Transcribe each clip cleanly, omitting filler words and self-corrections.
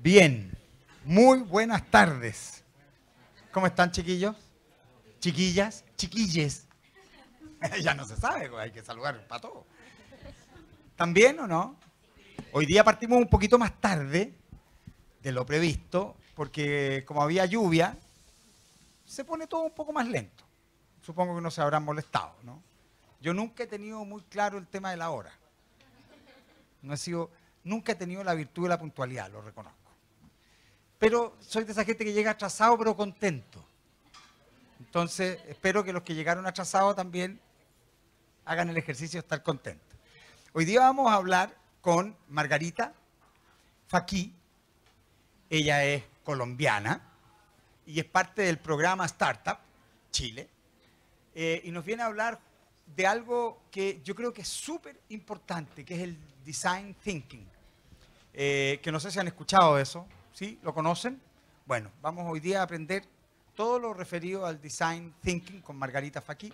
Bien, muy buenas tardes. ¿Cómo están, chiquillos? Chiquillas, chiquilles. Ya no se sabe, hay que saludar para todos. ¿Están bien o no? Hoy día partimos un poquito más tarde de lo previsto, porque como había lluvia, se pone todo un poco más lento. Supongo que no se habrán molestado, ¿no? Yo nunca he tenido muy claro el tema de la hora. Nunca he tenido la virtud de la puntualidad, lo reconozco. Pero soy de esa gente que llega atrasado pero contento. Entonces, espero que los que llegaron atrasados también hagan el ejercicio de estar contentos. Hoy día vamos a hablar con Margarita Faquí. Ella es colombiana y es parte del programa Startup Chile. Y nos viene a hablar de algo que yo creo que es súper importante, que es el Design Thinking. Que no sé si han escuchado eso. ¿Sí? ¿Lo conocen? Bueno, vamos hoy día a aprender todo lo referido al Design Thinking con Margarita Faquí.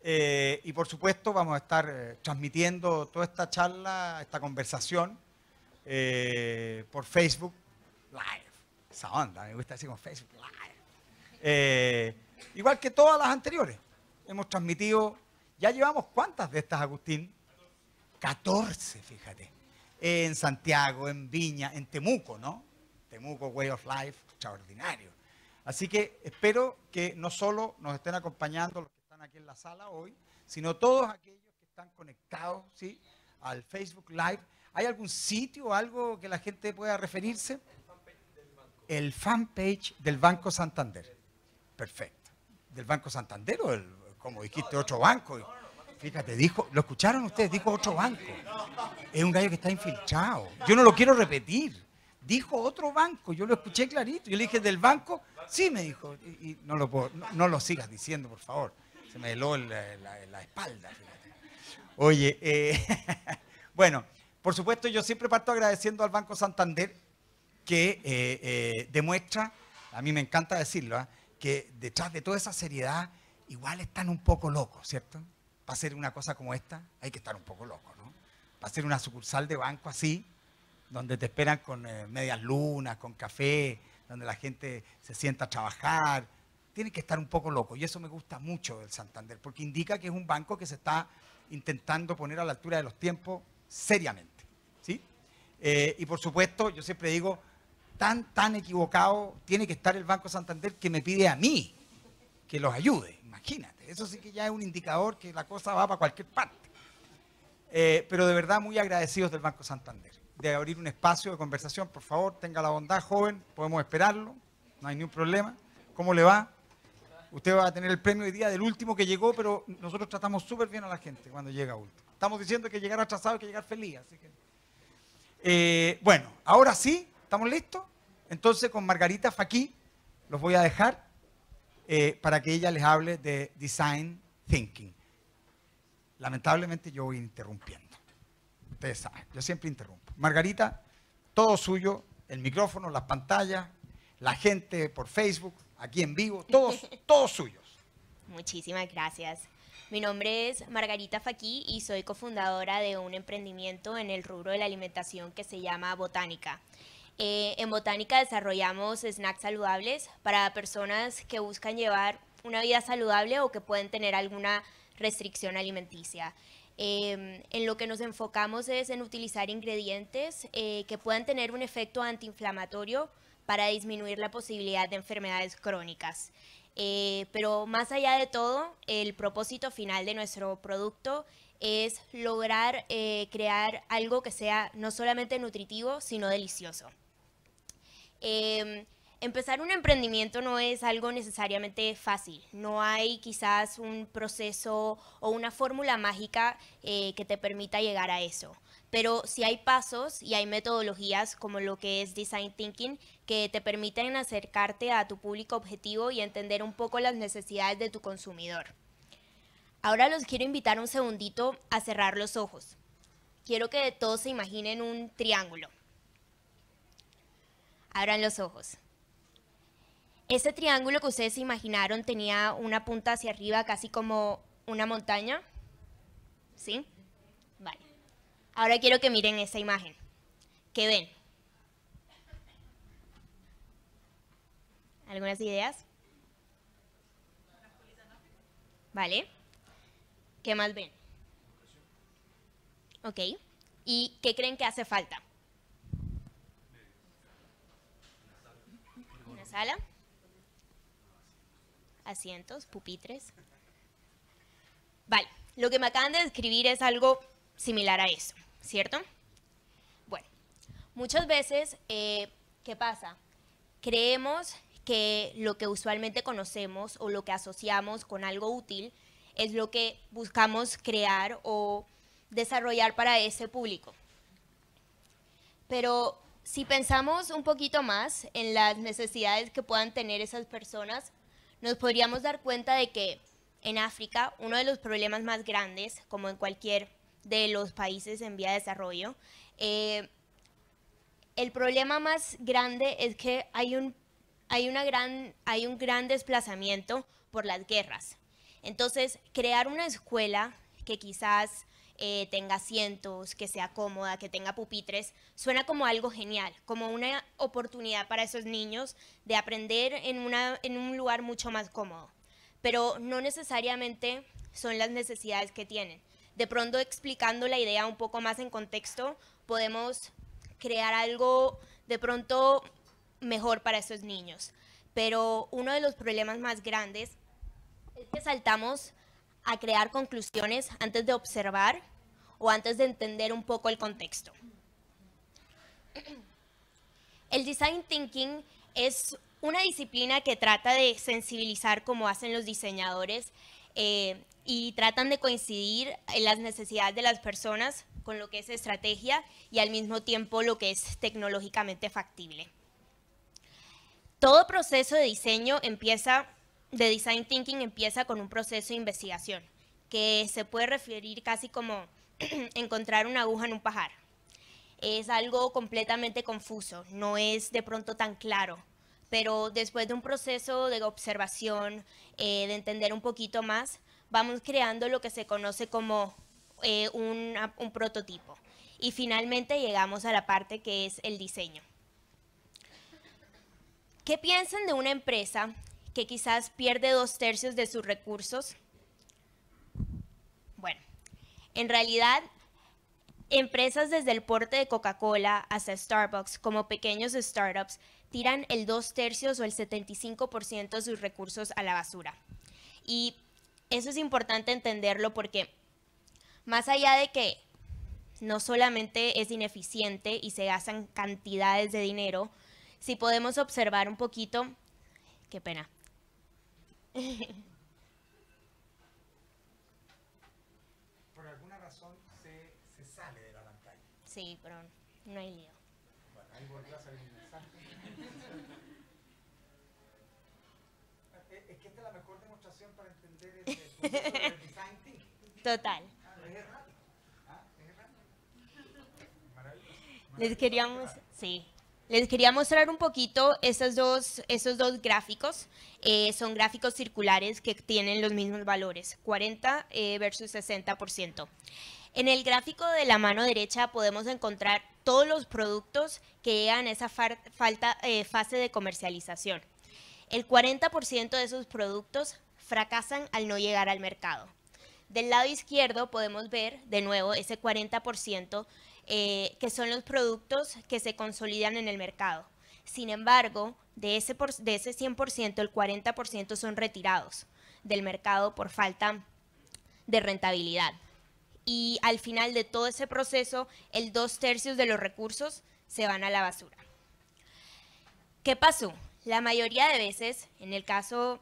Y por supuesto vamos a estar transmitiendo toda esta charla, esta conversación por Facebook Live. Esa onda, me gusta decir como Facebook Live. Igual que todas las anteriores. Hemos transmitido, ya llevamos ¿cuántas de estas, Agustín? 14, fíjate. En Santiago, en Viña, en Temuco, ¿no? Temuco Way of Life, extraordinario. Así que espero que no solo nos estén acompañando los que están aquí en la sala hoy, sino todos aquellos que están conectados, ¿sí?, al Facebook Live. ¿Hay algún sitio o algo que la gente pueda referirse? El fanpage del Banco Santander. Perfecto. ¿Del Banco Santander o como dijiste, otro banco? Fíjate, dijo, ¿lo escucharon ustedes? Dijo otro banco. Es un gallo que está infiltrado. Yo no lo quiero repetir. Dijo otro banco, yo lo escuché clarito. Yo le dije, ¿del banco? Sí, me dijo. Y no lo puedo, no lo sigas diciendo, por favor. Se me heló la espalda. Fíjate. Oye, bueno, por supuesto yo siempre parto agradeciendo al Banco Santander que demuestra, a mí me encanta decirlo, que detrás de toda esa seriedad igual están un poco locos, ¿cierto? Para hacer una cosa como esta hay que estar un poco loco, ¿no? Para hacer una sucursal de banco así, donde te esperan con medias lunas, con café, donde la gente se sienta a trabajar. Tiene que estar un poco loco y eso me gusta mucho del Santander, porque indica que es un banco que se está intentando poner a la altura de los tiempos seriamente, ¿sí? Y por supuesto, yo siempre digo, tan equivocado tiene que estar el Banco Santander que me pide a mí que los ayude, imagínate. Eso sí que ya es un indicador que la cosa va para cualquier parte. Pero de verdad muy agradecidos del Banco Santander de abrir un espacio de conversación. Por favor, tenga la bondad, joven, podemos esperarlo, no hay ningún problema. ¿Cómo le va? Usted va a tener el premio hoy día del último que llegó, pero nosotros tratamos súper bien a la gente cuando llega último. Estamos diciendo que llegar atrasado hay que llegar feliz, así que... bueno, ahora sí, ¿estamos listos? Entonces con Margarita Faquí los voy a dejar para que ella les hable de Design Thinking. Lamentablemente yo voy interrumpiendo. Ustedes saben, yo siempre interrumpo. Margarita, todo suyo, el micrófono, las pantallas, la gente por Facebook, aquí en vivo, todos suyos. Muchísimas gracias. Mi nombre es Margarita Faquí y soy cofundadora de un emprendimiento en el rubro de la alimentación que se llama Botánica. En Botánica desarrollamos snacks saludables para personas que buscan llevar una vida saludable o que pueden tener alguna restricción alimenticia. En lo que nos enfocamos es en utilizar ingredientes que puedan tener un efecto antiinflamatorio para disminuir la posibilidad de enfermedades crónicas. Pero más allá de todo, el propósito final de nuestro producto es lograr crear algo que sea no solamente nutritivo, sino delicioso. Empezar un emprendimiento no es algo necesariamente fácil. No hay quizás un proceso o una fórmula mágica que te permita llegar a eso. Pero sí hay pasos y hay metodologías como lo que es Design Thinking que te permiten acercarte a tu público objetivo y entender un poco las necesidades de tu consumidor. Ahora los quiero invitar un segundito a cerrar los ojos. Quiero que todos se imaginen un triángulo. Abran los ojos. Ese triángulo que ustedes se imaginaron tenía una punta hacia arriba, casi como una montaña. ¿Sí? Vale. Ahora quiero que miren esa imagen. ¿Qué ven? ¿Algunas ideas? Vale. ¿Qué más ven? Ok. ¿Y qué creen que hace falta? ¿Una sala? Asientos, pupitres. Vale. Lo que me acaban de describir es algo similar a eso, ¿cierto? Bueno, muchas veces, ¿qué pasa? Creemos que lo que usualmente conocemos o lo que asociamos con algo útil es lo que buscamos crear o desarrollar para ese público. Pero si pensamos un poquito más en las necesidades que puedan tener esas personas, nos podríamos dar cuenta de que en África uno de los problemas más grandes, como en cualquier de los países en vía de desarrollo, el problema más grande es que hay un gran desplazamiento por las guerras. Entonces, crear una escuela que quizás tenga asientos, que sea cómoda, que tenga pupitres, suena como algo genial, como una oportunidad para esos niños de aprender en un lugar mucho más cómodo. Pero no necesariamente son las necesidades que tienen. De pronto, explicando la idea un poco más en contexto, podemos crear algo de pronto mejor para esos niños. Pero uno de los problemas más grandes es que saltamos a crear conclusiones antes de observar o antes de entender un poco el contexto. El design thinking es una disciplina que trata de sensibilizar como hacen los diseñadores y tratan de coincidir en las necesidades de las personas con lo que es estrategia y al mismo tiempo lo que es tecnológicamente factible. Todo proceso de diseño de design thinking empieza con un proceso de investigación, que se puede referir casi como encontrar una aguja en un pajar. Es algo completamente confuso, no es de pronto tan claro, pero después de un proceso de observación, de entender un poquito más, vamos creando lo que se conoce como un prototipo. Y finalmente llegamos a la parte que es el diseño. ¿Qué piensan de una empresa que quizás pierde 2/3 de sus recursos? Bueno, en realidad, empresas desde el porte de Coca-Cola hasta Starbucks, como pequeños startups, tiran el 2/3 o el 75% de sus recursos a la basura. Y eso es importante entenderlo porque más allá de que no solamente es ineficiente y se gastan cantidades de dinero, si podemos observar un poquito, qué pena. Por alguna razón se sale de la pantalla. Sí, pero no hay lío. Bueno, ahí volvió a salir un mensaje. Es que esta es la mejor demostración para entender el proceso del design thinking. Total. Es errático. Es errático. Maravilloso. Les quería mostrar un poquito esos dos gráficos. Son gráficos circulares que tienen los mismos valores, 40 versus 60%. En el gráfico de la mano derecha podemos encontrar todos los productos que llegan a esa fase de comercialización. El 40% de esos productos fracasan al no llegar al mercado. Del lado izquierdo podemos ver de nuevo ese 40% que son los productos que se consolidan en el mercado. Sin embargo, de ese 100%, el 40% son retirados del mercado por falta de rentabilidad. Y al final de todo ese proceso, el 2/3 de los recursos se van a la basura. ¿Qué pasó? La mayoría de veces, en el caso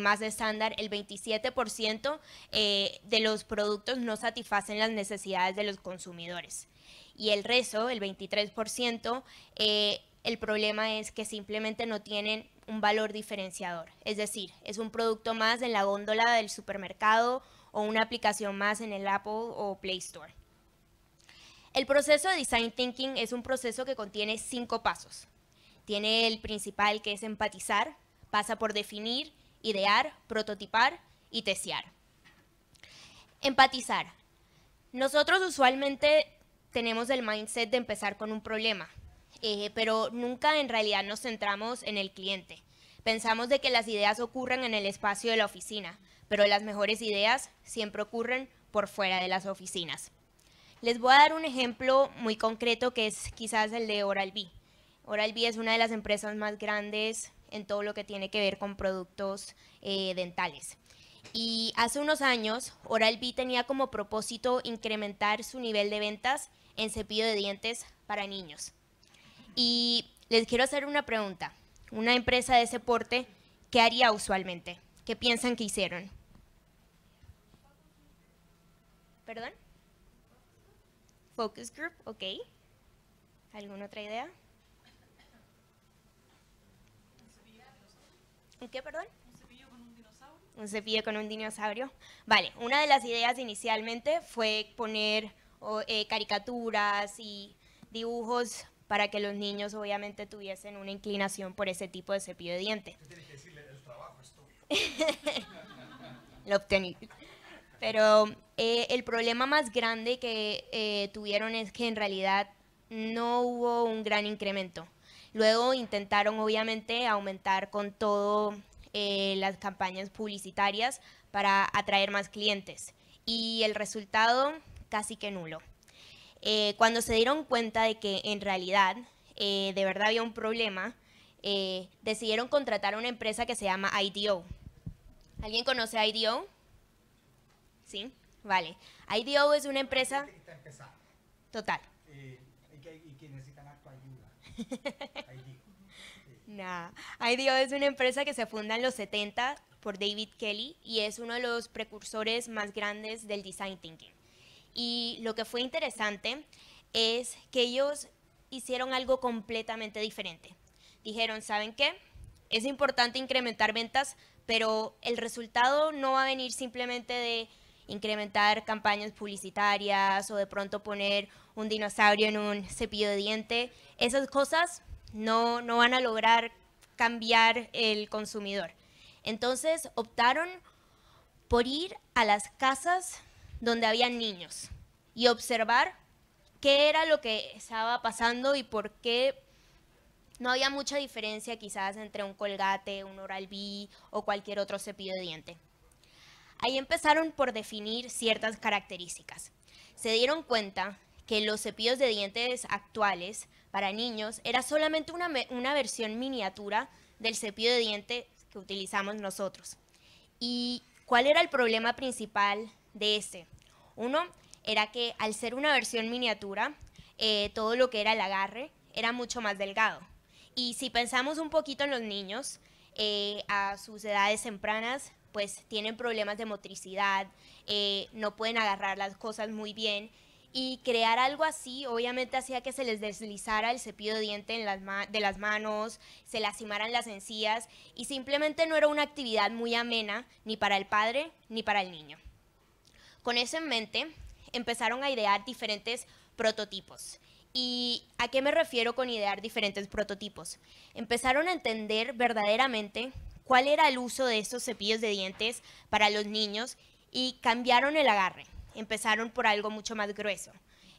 más estándar, el 27% de los productos no satisfacen las necesidades de los consumidores. Y el resto, el 23%, el problema es que simplemente no tienen un valor diferenciador. Es decir, es un producto más en la góndola del supermercado o una aplicación más en el Apple o Play Store. El proceso de Design Thinking es un proceso que contiene 5 pasos. Tiene el principal, que es empatizar, pasa por definir, idear, prototipar y testear. Empatizar. Nosotros usualmente tenemos el mindset de empezar con un problema, pero nunca en realidad nos centramos en el cliente. Pensamos de que las ideas ocurren en el espacio de la oficina, pero las mejores ideas siempre ocurren por fuera de las oficinas. Les voy a dar un ejemplo muy concreto que es quizás el de Oral-B. Oral-B es una de las empresas más grandes en todo lo que tiene que ver con productos dentales. Y hace unos años, Oral-B tenía como propósito incrementar su nivel de ventas en cepillo de dientes para niños. Y les quiero hacer una pregunta. Una empresa de ese porte, ¿qué haría usualmente? ¿Qué piensan que hicieron? ¿Perdón? Focus group, ok. ¿Alguna otra idea? ¿Un qué, perdón? Un cepillo con un dinosaurio. Un cepillo con un dinosaurio. Vale, una de las ideas inicialmente fue poner caricaturas y dibujos para que los niños obviamente tuviesen una inclinación por ese tipo de cepillo de diente. Tienes que decirle, el trabajo es tuyo. Lo obtení. Pero el problema más grande que tuvieron es que en realidad no hubo un gran incremento. Luego intentaron obviamente aumentar con todo las campañas publicitarias para atraer más clientes y el resultado casi que nulo. Cuando se dieron cuenta de que en realidad de verdad había un problema, decidieron contratar a una empresa que se llama IDEO. ¿Alguien conoce IDEO? ¿Sí? Vale. IDEO es una empresa... Está empezando. Total. Y que necesitan harta ayuda. Ahí digo. Nah. IDEO es una empresa que se funda en los 70 por David Kelly y es uno de los precursores más grandes del design thinking. Y lo que fue interesante es que ellos hicieron algo completamente diferente. Dijeron, ¿saben qué? Es importante incrementar ventas, pero el resultado no va a venir simplemente de incrementar campañas publicitarias o de pronto poner un dinosaurio en un cepillo de diente. Esas cosas no van a lograr cambiar el consumidor. Entonces optaron por ir a las casas donde habían niños y observar qué era lo que estaba pasando y por qué no había mucha diferencia quizás entre un Colgate, un Oral-B o cualquier otro cepillo de diente. Ahí empezaron por definir ciertas características. Se dieron cuenta que los cepillos de dientes actuales para niños era solamente una versión miniatura del cepillo de diente que utilizamos nosotros. ¿Y cuál era el problema principal de este? Uno era que al ser una versión miniatura, todo lo que era el agarre era mucho más delgado. Y si pensamos un poquito en los niños, a sus edades tempranas, pues tienen problemas de motricidad, no pueden agarrar las cosas muy bien, y crear algo así obviamente hacía que se les deslizara el cepillo de diente de las manos, se lastimaran las encías, y simplemente no era una actividad muy amena ni para el padre ni para el niño. Con eso en mente, empezaron a idear diferentes prototipos. ¿Y a qué me refiero con idear diferentes prototipos? Empezaron a entender verdaderamente cuál era el uso de estos cepillos de dientes para los niños y cambiaron el agarre. Empezaron por algo mucho más grueso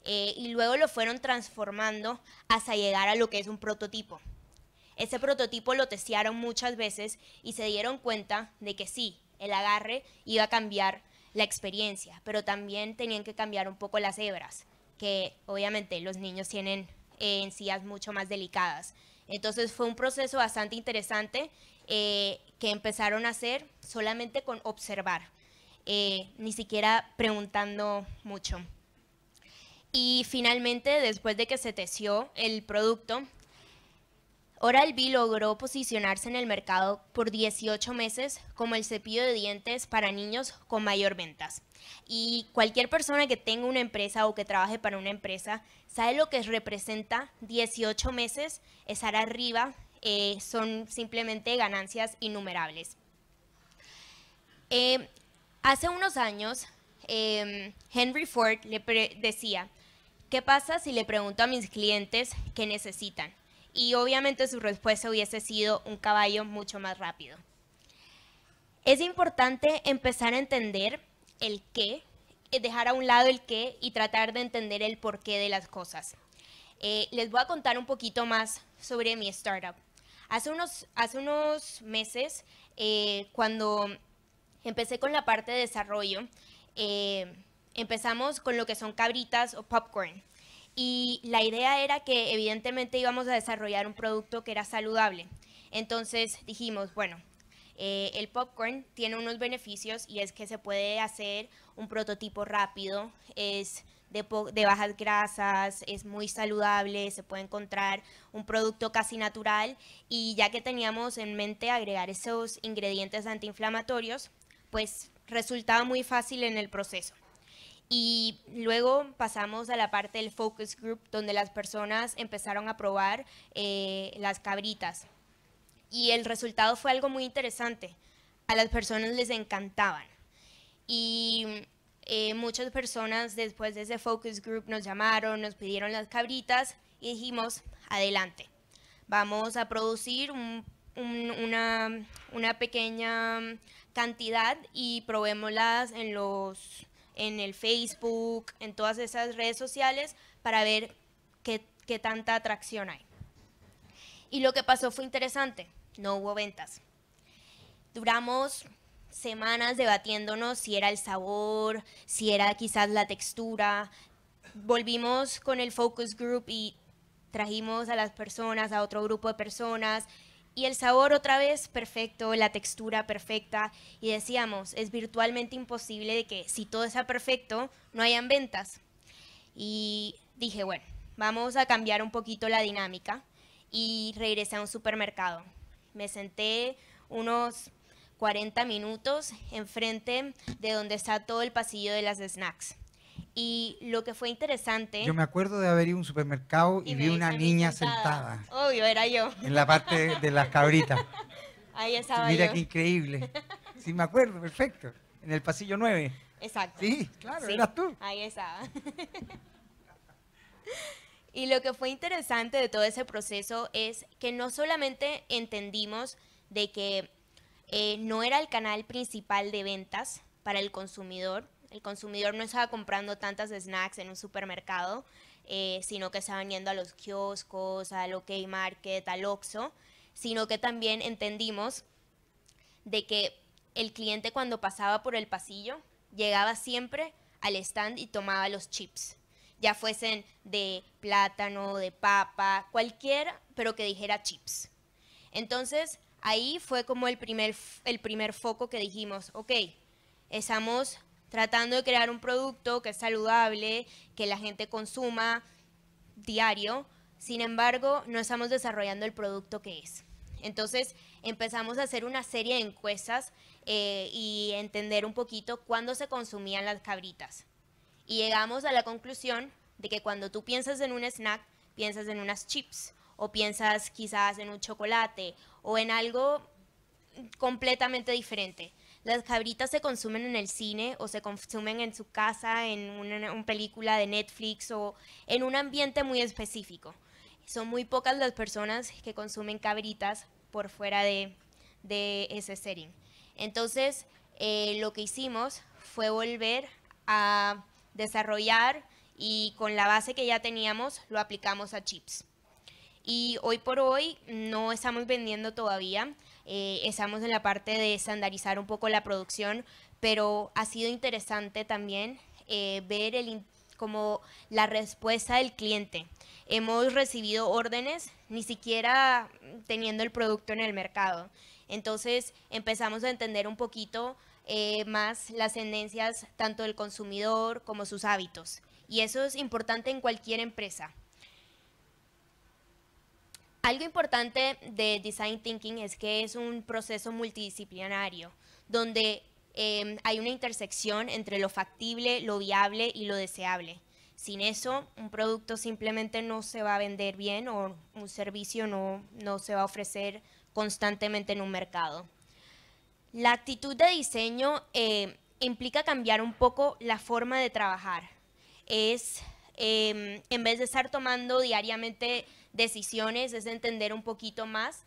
y luego lo fueron transformando hasta llegar a lo que es un prototipo. Ese prototipo lo testearon muchas veces y se dieron cuenta de que sí, el agarre iba a cambiar la experiencia, pero también tenían que cambiar un poco las hebras, que obviamente los niños tienen encías mucho más delicadas. Entonces fue un proceso bastante interesante que empezaron a hacer solamente con observar, ni siquiera preguntando mucho. Y finalmente, después de que se testeó el producto, Oral-B logró posicionarse en el mercado por 18 meses como el cepillo de dientes para niños con mayor ventas. Y cualquier persona que tenga una empresa o que trabaje para una empresa sabe lo que representa 18 meses estar arriba, son simplemente ganancias innumerables. Hace unos años, Henry Ford decía, ¿qué pasa si le pregunto a mis clientes qué necesitan? Y obviamente su respuesta hubiese sido un caballo mucho más rápido. Es importante empezar a entender el qué, dejar a un lado el qué y tratar de entender el porqué de las cosas. Les voy a contar un poquito más sobre mi startup. Hace unos meses, cuando empecé con la parte de desarrollo, empezamos con lo que son cabritas o popcorn. Y la idea era que evidentemente íbamos a desarrollar un producto que era saludable. Entonces dijimos, bueno, el popcorn tiene unos beneficios y es que se puede hacer un prototipo rápido, es de bajas grasas, es muy saludable, se puede encontrar un producto casi natural y ya que teníamos en mente agregar esos ingredientes antiinflamatorios, pues resultaba muy fácil en el proceso. Y luego pasamos a la parte del focus group, donde las personas empezaron a probar las cabritas. Y el resultado fue algo muy interesante. A las personas les encantaban. Y muchas personas después de ese focus group nos llamaron, nos pidieron las cabritas y dijimos, adelante. Vamos a producir una pequeña cantidad y probémoslas en el Facebook, en todas esas redes sociales para ver qué tanta atracción hay. Y lo que pasó fue interesante, no hubo ventas. Duramos semanas debatiéndonos si era el sabor, si era quizás la textura. Volvimos con el focus group y trajimos a las personas, a otro grupo de personas, y el sabor otra vez perfecto, la textura perfecta, y decíamos, es virtualmente imposible de que si todo está perfecto, no hayan ventas. Y dije, bueno, vamos a cambiar un poquito la dinámica, y regresé a un supermercado. Me senté unos 40 minutos enfrente de donde está todo el pasillo de las snacks. Y lo que fue interesante... Yo me acuerdo de haber ido a un supermercado y vi una niña sentada. Obvio, era yo. En la parte de las cabritas. Ahí estaba Mira yo. qué increíble. Sí, me acuerdo, perfecto. En el pasillo 9. Exacto. Sí, claro, Sí, eras tú. ahí estaba. Y lo que fue interesante de todo ese proceso es que no solamente entendimos de que no era el canal principal de ventas para el consumidor no estaba comprando tantas snacks en un supermercado, sino que estaban yendo a los kioscos, al OK Market, al Oxxo, sino que también entendimos de que el cliente cuando pasaba por el pasillo llegaba siempre al stand y tomaba los chips, ya fuesen de plátano, de papa, cualquiera, pero que dijera chips. Entonces, ahí fue como el primer foco que dijimos, ok, estamos tratando de crear un producto que es saludable, que la gente consuma diario, sin embargo, no estamos desarrollando el producto que es. Entonces, empezamos a hacer una serie de encuestas y entender un poquito cuándo se consumían las cabritas. Y llegamos a la conclusión de que cuando tú piensas en un snack, piensas en unas chips, o piensas quizás en un chocolate, o en algo completamente diferente. Las cabritas se consumen en el cine o se consumen en su casa, en una película de Netflix o en un ambiente muy específico. Son muy pocas las personas que consumen cabritas por fuera de ese setting. Entonces, lo que hicimos fue volver a desarrollar y con la base que ya teníamos lo aplicamos a chips. Y hoy por hoy no estamos vendiendo todavía, estamos en la parte de estandarizar un poco la producción, pero ha sido interesante también ver como la respuesta del cliente. Hemos recibido órdenes ni siquiera teniendo el producto en el mercado. Entonces empezamos a entender un poquito más las tendencias tanto del consumidor como sus hábitos. Y eso es importante en cualquier empresa. Algo importante de Design Thinking es que es un proceso multidisciplinario, donde hay una intersección entre lo factible, lo viable y lo deseable. Sin eso, un producto simplemente no se va a vender bien o un servicio no se va a ofrecer constantemente en un mercado. La actitud de diseño implica cambiar un poco la forma de trabajar. En vez de estar tomando diariamente decisiones, es entender un poquito más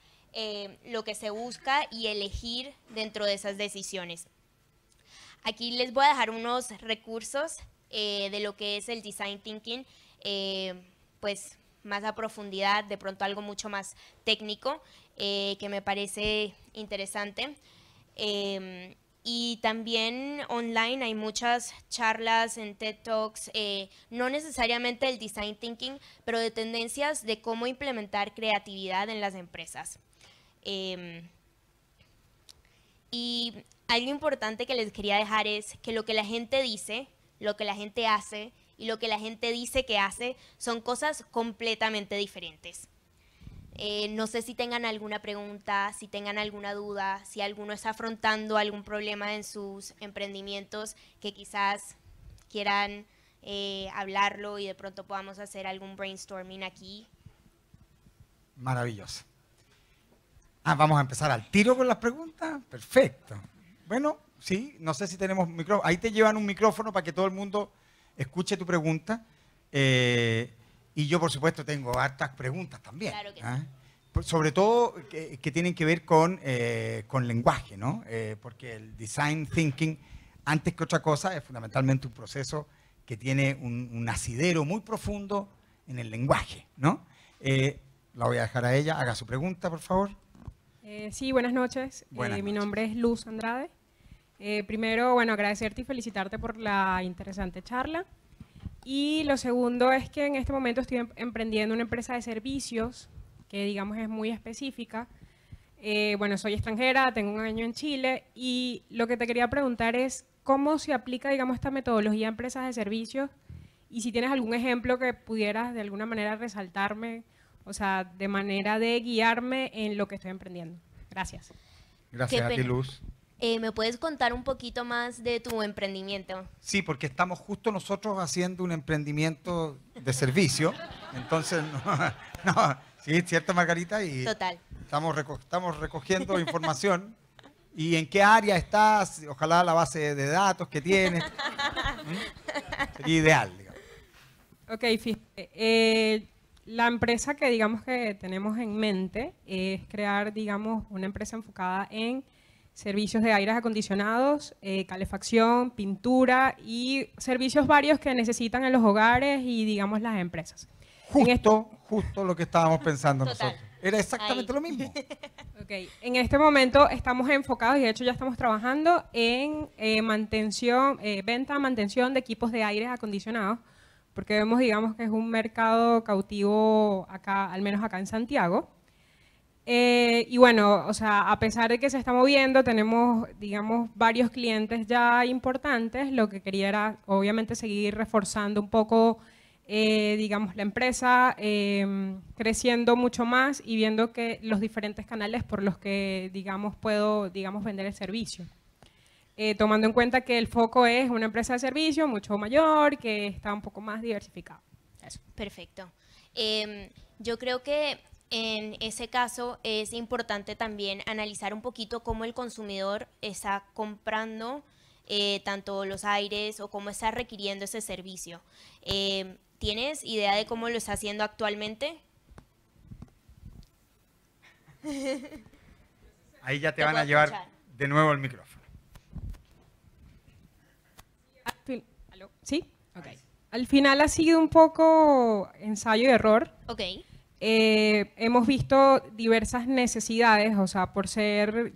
lo que se busca y elegir dentro de esas decisiones. Aquí les voy a dejar unos recursos de lo que es el Design Thinking, pues más a profundidad, de pronto algo mucho más técnico, que me parece interesante. Y también online hay muchas charlas en TED Talks, no necesariamente del design thinking, pero de tendencias de cómo implementar creatividad en las empresas. Y algo importante que les quería dejar es que lo que la gente dice, lo que la gente hace y lo que la gente dice que hace son cosas completamente diferentes. No sé si tengan alguna pregunta, si tengan alguna duda, si alguno está afrontando algún problema en sus emprendimientos que quizás quieran hablarlo y de pronto podamos hacer algún brainstorming aquí. Maravilloso. Vamos a empezar al tiro con las preguntas. Perfecto. Bueno, sí, no sé si tenemos micrófono. Ahí te llevan un micrófono para que todo el mundo escuche tu pregunta. Y yo, por supuesto, tengo hartas preguntas también. Claro que sí. Sobre todo que tienen que ver con lenguaje, ¿no? Porque el design thinking, antes que otra cosa, es fundamentalmente un proceso que tiene un asidero muy profundo en el lenguaje, ¿no? La voy a dejar a ella. Haga su pregunta, por favor. Sí, buenas noches. Buenas Mi noches. nombre es Luz Andrade. Primero, bueno, agradecerte y felicitarte por la interesante charla. Y lo segundo es que en este momento estoy emprendiendo una empresa de servicios que, digamos, es muy específica. Bueno, soy extranjera, tengo 1 año en Chile y lo que te quería preguntar es cómo se aplica, digamos, esta metodología a empresas de servicios y si tienes algún ejemplo que pudieras de alguna manera resaltarme, o sea, de manera de guiarme en lo que estoy emprendiendo. Gracias. Gracias a ti, Luz. ¿Me puedes contar un poquito más de tu emprendimiento? Sí, porque estamos justo nosotros haciendo un emprendimiento de servicio. Entonces, no, sí, cierto, Margarita. Y Total. Estamos recogiendo información. ¿Y en qué área estás? Ojalá la base de datos que tienes. Sería ideal, digamos. Ok, fíjate. La empresa que digamos que tenemos en mente es crear, digamos, una empresa enfocada en servicios de aires acondicionados, calefacción, pintura y servicios varios que necesitan en los hogares y, digamos, las empresas. Justo lo que estábamos pensando Total. nosotros. Era exactamente Ahí. lo mismo. Okay. En este momento estamos enfocados y de hecho ya estamos trabajando en venta, mantención de equipos de aires acondicionados, porque vemos, digamos, que es un mercado cautivo acá, al menos acá en Santiago. Y bueno, o sea, a pesar de que se está moviendo, tenemos, digamos, varios clientes ya importantes. Lo que quería era, obviamente, seguir reforzando un poco, digamos, la empresa, creciendo mucho más y viendo que los diferentes canales por los que, digamos, puedo, digamos, vender el servicio. Tomando en cuenta que el foco es una empresa de servicio mucho mayor, que está un poco más diversificado. Eso. Perfecto. Yo creo que en ese caso es importante también analizar un poquito cómo el consumidor está comprando tanto los aires o cómo está requiriendo ese servicio. ¿Tienes idea de cómo lo está haciendo actualmente? Ahí ya te Te van a puedo llevar escuchar. de nuevo el micrófono. ¿Aló? ¿Sí? Ok. Al final ha sido un poco ensayo y error. Ok. Hemos visto diversas necesidades, o sea,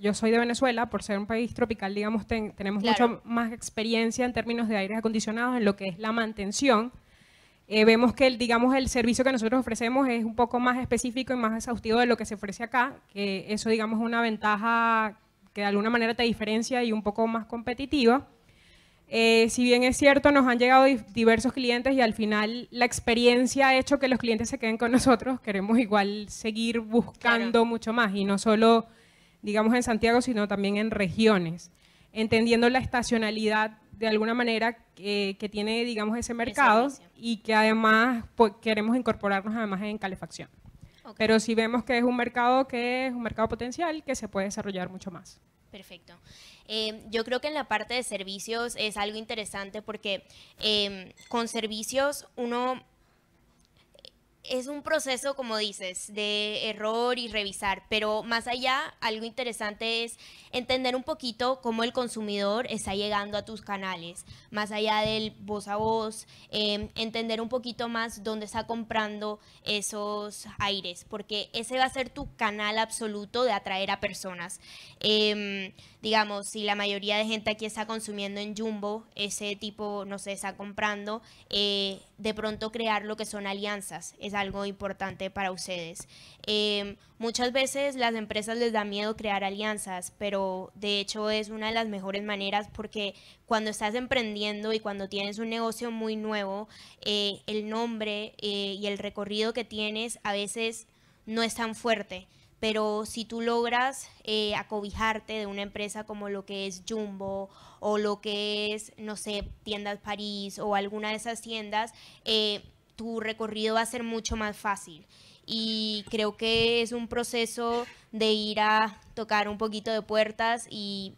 yo soy de Venezuela, por ser un país tropical, digamos, tenemos Claro. mucho más experiencia en términos de aires acondicionados en lo que es la mantención. Vemos que, digamos, el servicio que nosotros ofrecemos es un poco más específico y más exhaustivo de lo que se ofrece acá, que eso, digamos, es una ventaja que de alguna manera te diferencia y un poco más competitiva. Si bien es cierto, nos han llegado diversos clientes y al final la experiencia ha hecho que los clientes se queden con nosotros. Queremos igual seguir buscando Claro. mucho más y no solo, digamos, en Santiago, sino también en regiones, entendiendo la estacionalidad de alguna manera que tiene, digamos, ese mercado servicio. y que además queremos incorporarnos además en calefacción. Ok. Pero sí vemos que es un mercado potencial que se puede desarrollar mucho más. Perfecto. Yo creo que en la parte de servicios es algo interesante porque con servicios uno es un proceso, como dices, de error y revisar, pero más allá, algo interesante es entender un poquito cómo el consumidor está llegando a tus canales, más allá del voz a voz, entender un poquito más dónde está comprando esos aires, porque ese va a ser tu canal absoluto de atraer a personas. Digamos, si la mayoría de gente aquí está consumiendo en Jumbo, ese tipo, no sé, está comprando, de pronto crear lo que son alianzas es algo importante para ustedes. Muchas veces las empresas les da miedo crear alianzas, pero de hecho es una de las mejores maneras porque cuando estás emprendiendo y cuando tienes un negocio muy nuevo, el nombre y el recorrido que tienes a veces no es tan fuerte. Pero si tú logras acobijarte de una empresa como lo que es Jumbo o lo que es, no sé, Tiendas París o alguna de esas tiendas, tu recorrido va a ser mucho más fácil. Y creo que es un proceso de ir a tocar un poquito de puertas y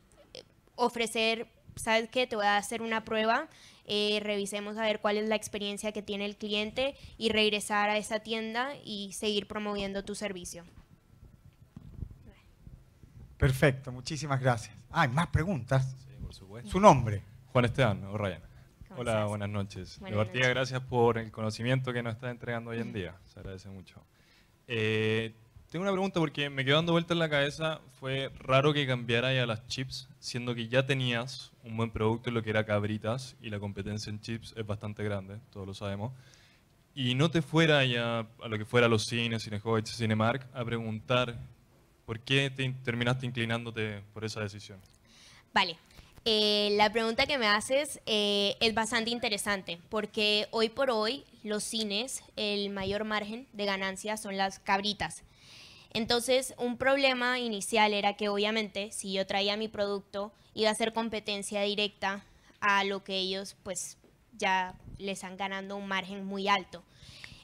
ofrecer, ¿sabes qué? Te voy a hacer una prueba, revisemos a ver cuál es la experiencia que tiene el cliente y regresar a esa tienda y seguir promoviendo tu servicio. Perfecto, muchísimas gracias. Hay más preguntas. Sí, por supuesto. Su nombre. Juan Esteban, o Ryan. ¿Cómo Hola, estás? buenas noches. Buenas De partida, noches. gracias por el conocimiento que nos está entregando hoy en día. Se agradece mucho. Tengo una pregunta porque me quedó dando vuelta en la cabeza. Fue raro que cambiara a las chips, siendo que ya tenías un buen producto en lo que era Cabritas y la competencia en chips es bastante grande, todos lo sabemos. Y no te fuera ya a lo que fuera los cines, Cinehoids, Cinemark, a preguntar por qué terminaste inclinándote por esa decisión. Vale. La pregunta que me haces es bastante interesante porque hoy por hoy los cines, el mayor margen de ganancia son las cabritas. Entonces, un problema inicial era que obviamente si yo traía mi producto iba a ser competencia directa a lo que ellos pues ya les están ganando un margen muy alto.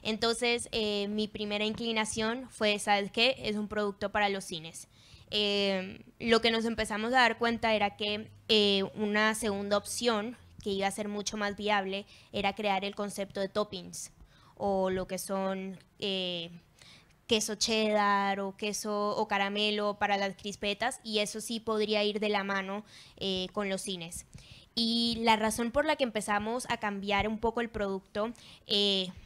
Entonces, mi primera inclinación fue, ¿sabes qué? Es un producto para los cines. Lo que nos empezamos a dar cuenta era que una segunda opción que iba a ser mucho más viable era crear el concepto de toppings o lo que son queso cheddar o queso o caramelo para las crispetas y eso sí podría ir de la mano con los cines. Y la razón por la que empezamos a cambiar un poco el producto,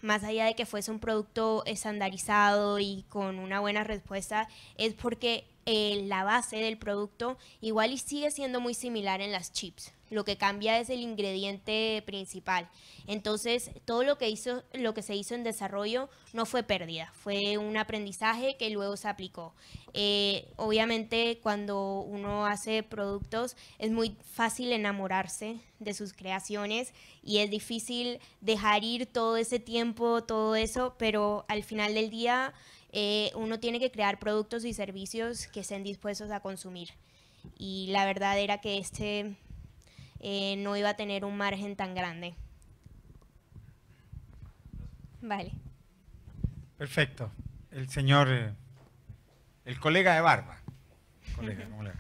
más allá de que fuese un producto estandarizado y con una buena respuesta, es porque la base del producto igual y sigue siendo muy similar en las chips. Lo que cambia es el ingrediente principal. Entonces, todo lo que se hizo en desarrollo no fue pérdida, fue un aprendizaje que luego se aplicó. Obviamente, cuando uno hace productos, es muy fácil enamorarse de sus creaciones y es difícil dejar ir todo ese tiempo, todo eso, pero al final del día, uno tiene que crear productos y servicios que estén dispuestos a consumir. Y la verdad era que no iba a tener un margen tan grande. Vale. Perfecto. El señor, el colega de barba. Colega, ¿cómo le va?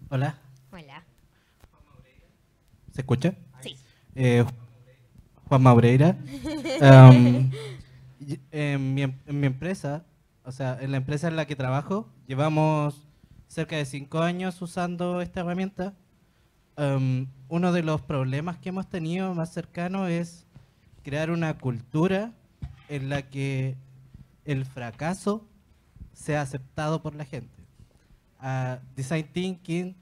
Hola, Hola. ¿se escucha? Sí. Juan Maureira. En mi empresa, o sea, en la empresa en la que trabajo, llevamos cerca de 5 años usando esta herramienta. Uno de los problemas que hemos tenido más cercano es crear una cultura en la que el fracaso sea aceptado por la gente. Design Thinking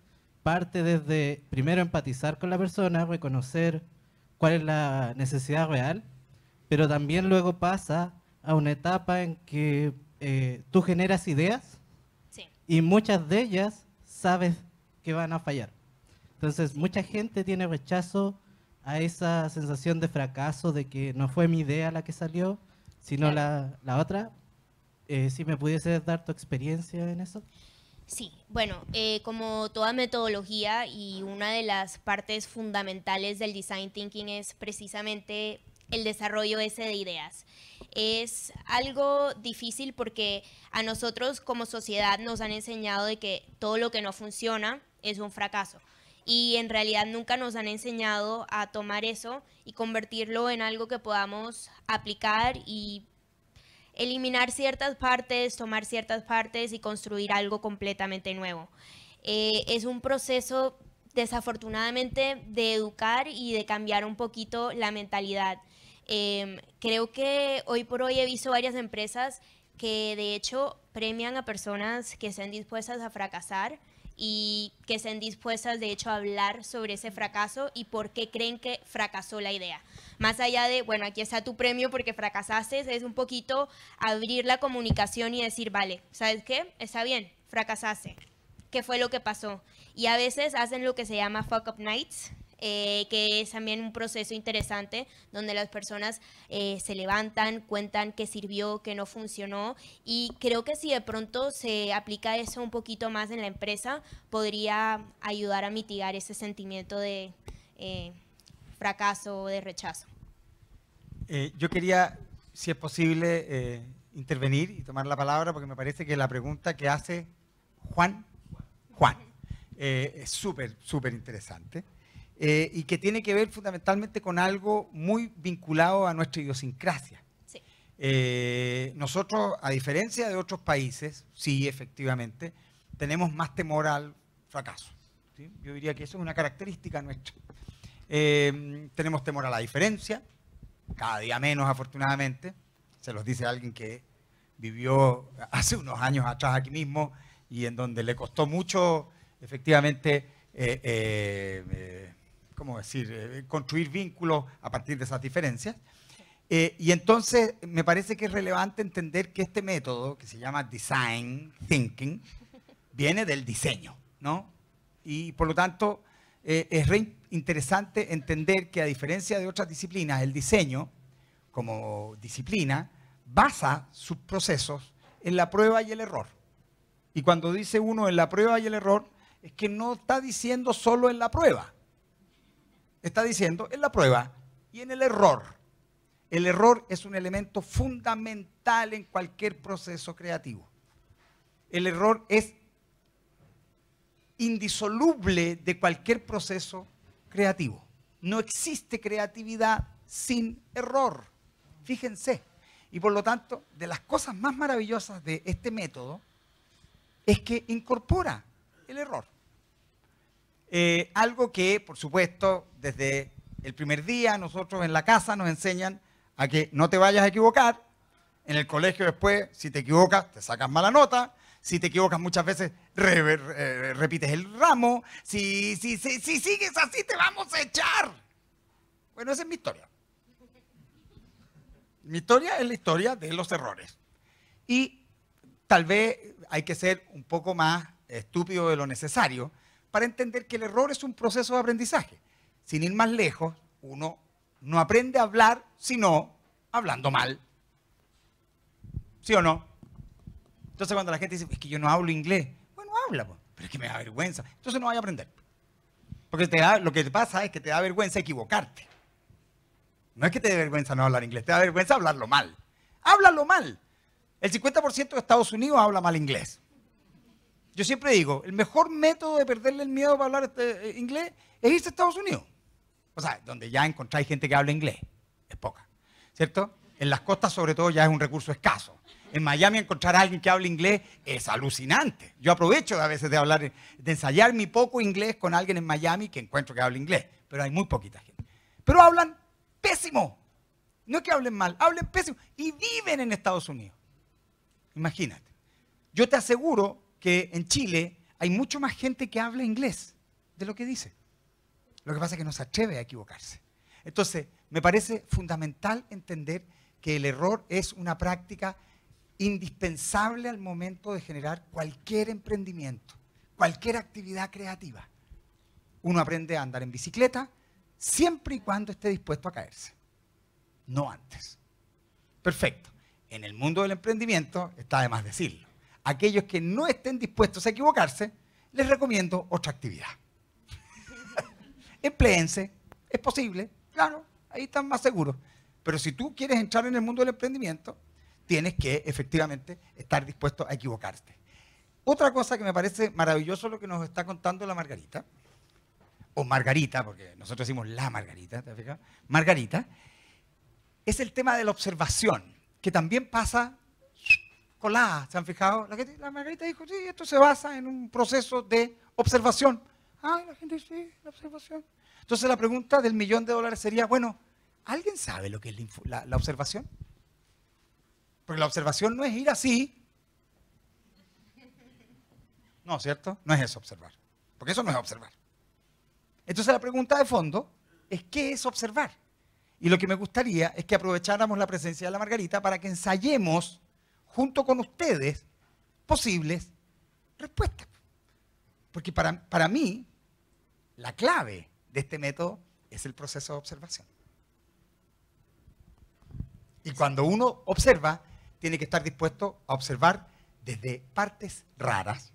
parte desde primero empatizar con la persona, reconocer cuál es la necesidad real, pero también luego pasa a una etapa en que tú generas ideas Sí. y muchas de ellas sabes que van a fallar. Entonces, mucha gente tiene rechazo a esa sensación de fracaso, de que no fue mi idea la que salió, sino Claro. la otra. Si me pudieses dar tu experiencia en eso. Sí, bueno, como toda metodología y una de las partes fundamentales del design thinking es precisamente el desarrollo ese de ideas. Es algo difícil porque a nosotros como sociedad nos han enseñado de que todo lo que no funciona es un fracaso. y en realidad nunca nos han enseñado a tomar eso y convertirlo en algo que podamos aplicar y eliminar ciertas partes, tomar ciertas partes y construir algo completamente nuevo. Es un proceso, desafortunadamente, de educar y de cambiar un poquito la mentalidad. Creo que hoy por hoy he visto varias empresas que de hecho premian a personas que estén dispuestas a fracasar y que estén dispuestas de hecho a hablar sobre ese fracaso y por qué creen que fracasó la idea. Más allá de, bueno, aquí está tu premio porque fracasaste, es un poquito abrir la comunicación y decir, vale, ¿sabes qué? Está bien, fracasaste. ¿Qué fue lo que pasó? Y a veces hacen lo que se llama fuck up nights, que es también un proceso interesante donde las personas se levantan, cuentan qué sirvió, qué no funcionó, y creo que si de pronto se aplica eso un poquito más en la empresa, podría ayudar a mitigar ese sentimiento de fracaso o de rechazo. Yo quería, si es posible, intervenir y tomar la palabra porque me parece que la pregunta que hace Juan es súper, súper interesante. Y que tiene que ver fundamentalmente con algo muy vinculado a nuestra idiosincrasia. Sí. Nosotros, a diferencia de otros países, sí, efectivamente, tenemos más temor al fracaso, ¿sí? Yo diría que eso es una característica nuestra. Tenemos temor a la diferencia, cada día menos, afortunadamente. Se los dice alguien que vivió hace unos años atrás aquí mismo y en donde le costó mucho, efectivamente, ¿cómo decir?, construir vínculos a partir de esas diferencias. Y entonces me parece que es relevante entender que este método, que se llama Design Thinking, viene del diseño, ¿no? Y por lo tanto es re interesante entender que a diferencia de otras disciplinas, el diseño, como disciplina, basa sus procesos en la prueba y el error. Y cuando dice uno en la prueba y el error, es que no está diciendo solo en la prueba. Está diciendo en la prueba y en el error. El error es un elemento fundamental en cualquier proceso creativo. El error es indisoluble de cualquier proceso creativo. No existe creatividad sin error. Fíjense. Y por lo tanto, de las cosas más maravillosas de este método es que incorpora el error. Algo que, por supuesto, desde el primer día nosotros en la casa nos enseñan a que no te vayas a equivocar. En el colegio después, si te equivocas, te sacas mala nota. Si te equivocas muchas veces, repites el ramo. Si sigues así, te vamos a echar. Bueno, esa es mi historia. Mi historia es la historia de los errores. Y tal vez hay que ser un poco más estúpido de lo necesario para entender que el error es un proceso de aprendizaje. Sin ir más lejos, uno no aprende a hablar sino hablando mal. ¿Sí o no? Entonces cuando la gente dice, es que yo no hablo inglés, bueno, habla, pues, pero es que me da vergüenza. Entonces no vaya a aprender. Porque lo que te pasa es que te da vergüenza equivocarte. No es que te dé vergüenza no hablar inglés, te da vergüenza hablarlo mal. Háblalo mal. El 50% de Estados Unidos habla mal inglés. Yo siempre digo, el mejor método de perderle el miedo para hablar inglés es irse a Estados Unidos. O sea, donde ya encontráis gente que habla inglés. Es poca, ¿cierto? En las costas, sobre todo, ya es un recurso escaso. En Miami encontrar a alguien que hable inglés es alucinante. Yo aprovecho a veces de ensayar mi poco inglés con alguien en Miami que encuentro que habla inglés. Pero hay muy poquita gente. Pero hablan pésimo. No es que hablen mal, hablen pésimo. Y viven en Estados Unidos. Imagínate. Yo te aseguro que en Chile hay mucho más gente que habla inglés de lo que dice. Lo que pasa es que no se atreve a equivocarse. Entonces, me parece fundamental entender que el error es una práctica indispensable al momento de generar cualquier emprendimiento, cualquier actividad creativa. Uno aprende a andar en bicicleta siempre y cuando esté dispuesto a caerse, no antes. Perfecto. En el mundo del emprendimiento está de más decirlo. Aquellos que no estén dispuestos a equivocarse, les recomiendo otra actividad. Empléense, es posible, claro, ahí están más seguros. Pero si tú quieres entrar en el mundo del emprendimiento, tienes que efectivamente estar dispuesto a equivocarte. Otra cosa que me parece maravilloso lo que nos está contando la Margarita. o Margarita, porque nosotros decimos la Margarita, ¿te has fijado? Margarita, es el tema de la observación, que también pasa colada, ¿se han fijado? La Margarita dijo, sí, esto se basa en un proceso de observación. Ah, la gente sí, la observación. Entonces la pregunta del $1.000.000 sería, bueno, ¿alguien sabe lo que es la observación? Porque la observación no es ir así. No, ¿cierto? No es eso observar. Porque eso no es observar. Entonces la pregunta de fondo es, ¿qué es observar? Y lo que me gustaría es que aprovecháramos la presencia de la Margarita para que ensayemos junto con ustedes posibles respuestas. Porque para mí, la clave de este método es el proceso de observación. Y cuando uno observa, tiene que estar dispuesto a observar desde partes raras.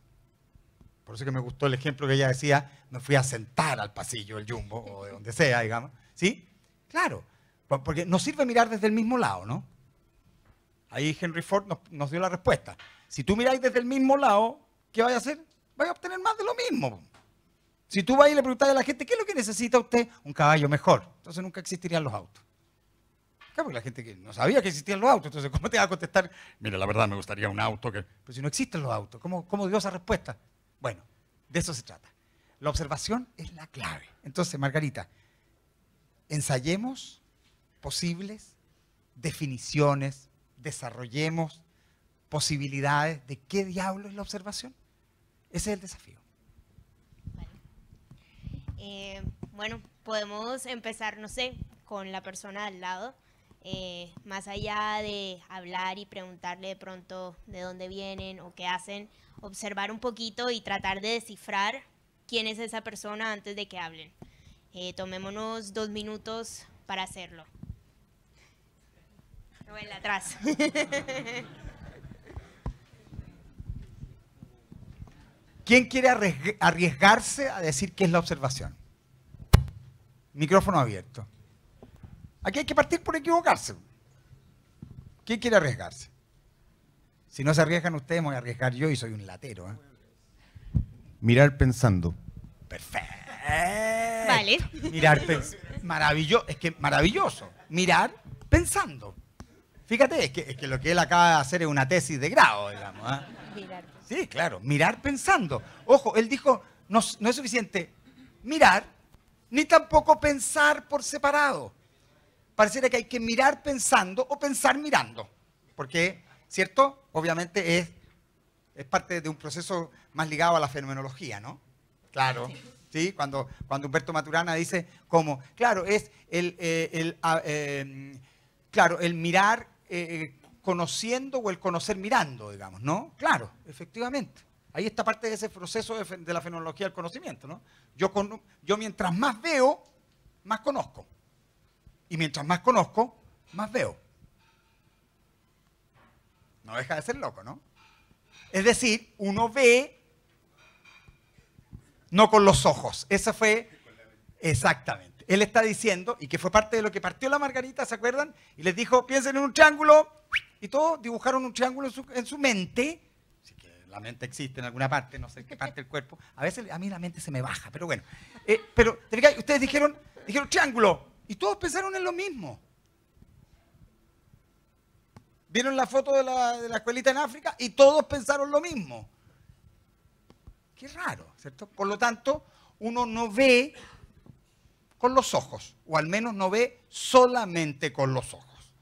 Por eso que me gustó el ejemplo que ella decía, me fui a sentar al pasillo del Jumbo, o de donde sea, digamos. ¿Sí? Claro, porque nos sirve mirar desde el mismo lado, ¿no? Ahí Henry Ford nos dio la respuesta. Si tú miráis desde el mismo lado, ¿qué vais a hacer? Vais a obtener más de lo mismo. Si tú vas y le preguntas a la gente, ¿qué es lo que necesita usted? Un caballo mejor. Entonces nunca existirían los autos. Claro, porque la gente que no sabía que existían los autos, entonces ¿cómo te va a contestar? Mira, la verdad me gustaría un auto que... Pero si no existen los autos, ¿cómo dio esa respuesta? Bueno, de eso se trata. La observación es la clave. Entonces, Margarita, ensayemos posibles definiciones, desarrollemos posibilidades de qué diablo es la observación. Ese es el desafío. Bueno, podemos empezar, no sé, con la persona al lado. Más allá de hablar y preguntarle de pronto de dónde vienen o qué hacen, observar un poquito y tratar de descifrar quién es esa persona antes de que hablen. Tomémonos 2 minutos para hacerlo. No, el atrás. ¿Quién quiere arriesgarse a decir qué es la observación? Micrófono abierto. Aquí hay que partir por equivocarse. ¿Quién quiere arriesgarse? Si no se arriesgan ustedes, me voy a arriesgar yo y soy un latero. ¿Eh? Mirar pensando. Perfecto. Vale. Mirar pensando. Maravilloso. Es que maravilloso. Mirar pensando. Fíjate, es que lo que él acaba de hacer es una tesis de grado, digamos. ¿Eh? Mirar. Sí, claro. Mirar pensando. Ojo, él dijo, no es suficiente mirar, ni tampoco pensar por separado. Pareciera que hay que mirar pensando o pensar mirando. Porque, ¿cierto? Obviamente es parte de un proceso más ligado a la fenomenología, ¿no? Claro. ¿Sí? Cuando Humberto Maturana dice como, claro, es el mirar conociendo o el conocer mirando, digamos, ¿no? Claro, efectivamente. Ahí está parte de ese proceso de la fenomenología del conocimiento, ¿no? Yo mientras más veo, más conozco. Y mientras más conozco, más veo. No deja de ser loco, ¿no? Es decir, uno ve no con los ojos. Esa fue exactamente. Él está diciendo, y que fue parte de lo que partió la Margarita, ¿se acuerdan? Y les dijo, piensen en un triángulo, y todos dibujaron un triángulo en su mente. Así que la mente existe en alguna parte, no sé en qué parte del cuerpo. A veces a mí la mente se me baja, pero bueno. Pero ustedes dijeron triángulo, y todos pensaron en lo mismo. Vieron la foto de la escuelita en África y todos pensaron lo mismo. Qué raro, ¿cierto? Por lo tanto, uno no ve con los ojos, o al menos no ve solamente con los ojos.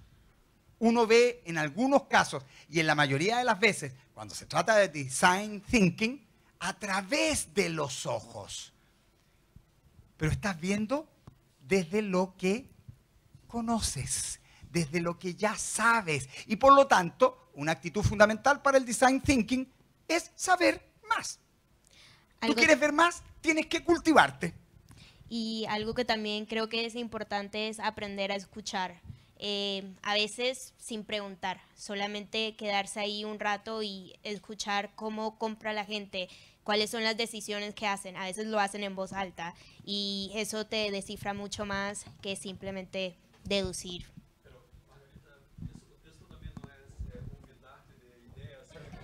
Uno ve en algunos casos, y en la mayoría de las veces, cuando se trata de design thinking, a través de los ojos. Pero estás viendo desde lo que conoces, desde lo que ya sabes. Y por lo tanto, una actitud fundamental para el design thinking es saber más. ¿Tú quieres ver más? Tienes que cultivarte. Y algo que también creo que es importante es aprender a escuchar. A veces sin preguntar, solamente quedarse ahí un rato y escuchar cómo compra la gente, cuáles son las decisiones que hacen. A veces lo hacen en voz alta y eso te descifra mucho más que simplemente deducir.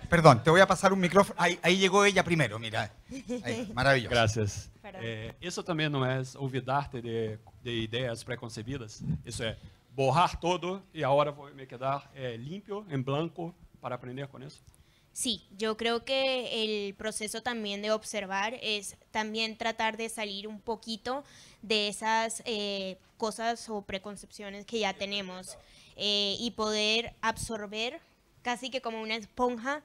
Perdón, te voy a pasar un micrófono. Ahí llegó ella primero, mira. Ahí, maravilloso. Gracias. Isso também não é olvidar-te de ideias preconcebidas. Isso é borrar todo e agora vou me quedar limpio, en blanco, para aprender con eso. Sí, yo creo que el proceso también de observar es también tratar de salir un poquito de esas cosas o preconcepciones que ya tenemos y poder absorber casi que como una esponja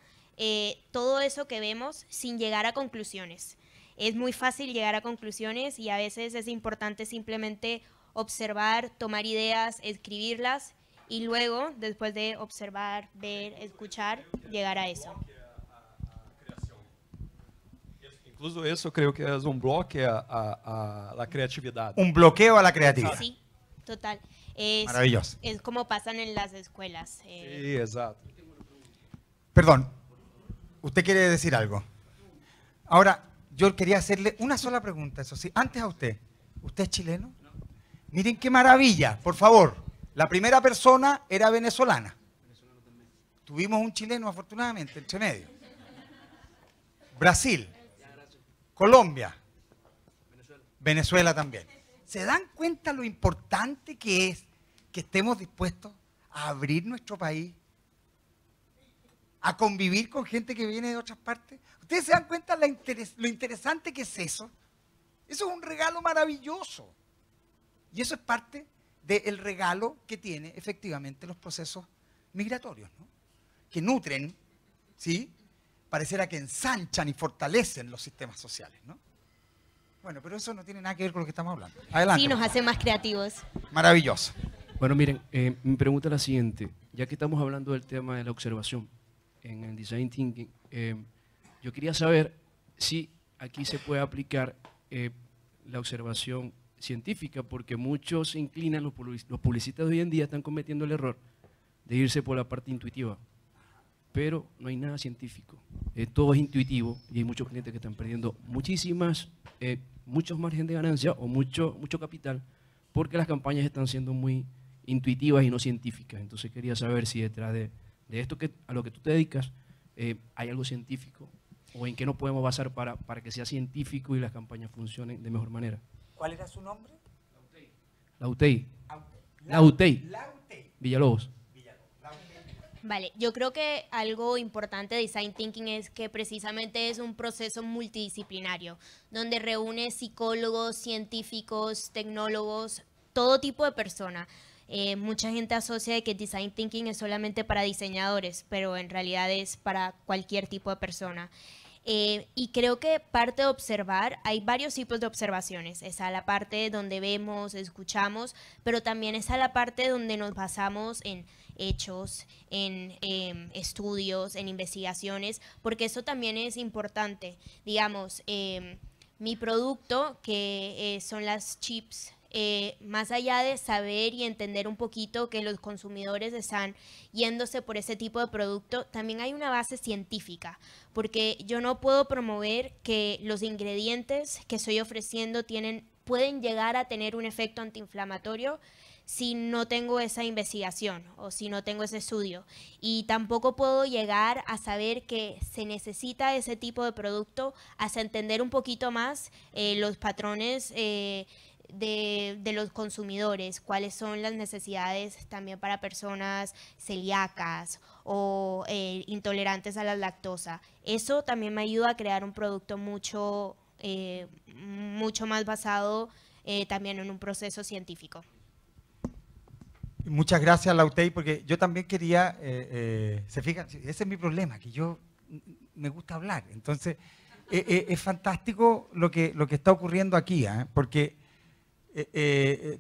todo eso que vemos sin llegar a conclusiones. Es muy fácil llegar a conclusiones y a veces es importante simplemente observar, tomar ideas, escribirlas y luego, después de observar, ver, escuchar, llegar a eso. Incluso eso creo que es un bloque a la creatividad. Un bloqueo a la creatividad. Sí, total. Maravilloso. Es como pasan en las escuelas. Sí, exacto. Perdón, ¿usted quiere decir algo? Ahora, yo quería hacerle una sola pregunta, eso sí. Antes a usted. ¿Usted es chileno? No. Miren qué maravilla, por favor. La primera persona era venezolana. Tuvimos un chileno, afortunadamente, entre medio. Brasil. Colombia. Venezuela también. ¿Se dan cuenta lo importante que es que estemos dispuestos a abrir nuestro país, a convivir con gente que viene de otras partes? ¿Ustedes se dan cuenta lo interesante que es eso? Eso es un regalo maravilloso. Y eso es parte del regalo que tiene efectivamente los procesos migratorios, ¿no? Que nutren, ¿sí? Pareciera que ensanchan y fortalecen los sistemas sociales, ¿no? Bueno, pero eso no tiene nada que ver con lo que estamos hablando. Adelante. Sí, nos hace más creativos. Maravilloso. Bueno, miren, mi pregunta es la siguiente. Ya que estamos hablando del tema de la observación en el Design Thinking, yo quería saber si aquí se puede aplicar la observación científica, porque muchos se inclinan, los publicistas de hoy en día están cometiendo el error de irse por la parte intuitiva, pero no hay nada científico, todo es intuitivo y hay muchos clientes que están perdiendo muchos margen de ganancia o mucho capital porque las campañas están siendo muy intuitivas y no científicas. Entonces quería saber si detrás de esto a lo que tú te dedicas hay algo científico o en qué nos podemos basar para que sea científico y las campañas funcionen de mejor manera. ¿Cuál era su nombre? La UTEI. La UTEI. Villalobos. Vale, yo creo que algo importante de Design Thinking es que precisamente es un proceso multidisciplinario, donde reúne psicólogos, científicos, tecnólogos, todo tipo de personas. Mucha gente asocia de que Design Thinking es solamente para diseñadores, pero en realidad es para cualquier tipo de persona. Y creo que parte de observar, hay varios tipos de observaciones. Está la parte donde vemos, escuchamos, pero también está la parte donde nos basamos en hechos, en estudios, en investigaciones, porque eso también es importante. Digamos, mi producto, que son las chips, más allá de saber y entender un poquito que los consumidores están yéndose por ese tipo de producto, también hay una base científica, porque yo no puedo promover que los ingredientes que estoy ofreciendo pueden llegar a tener un efecto antiinflamatorio si no tengo esa investigación o si no tengo ese estudio. Y tampoco puedo llegar a saber que se necesita ese tipo de producto hasta entender un poquito más los patrones de los consumidores, cuáles son las necesidades también para personas celíacas o intolerantes a la lactosa. Eso también me ayuda a crear un producto mucho más basado también en un proceso científico. Muchas gracias, Lautey, porque yo también quería, se fijan, ese es mi problema, que yo me gusta hablar. Entonces, es fantástico lo que está ocurriendo aquí, porque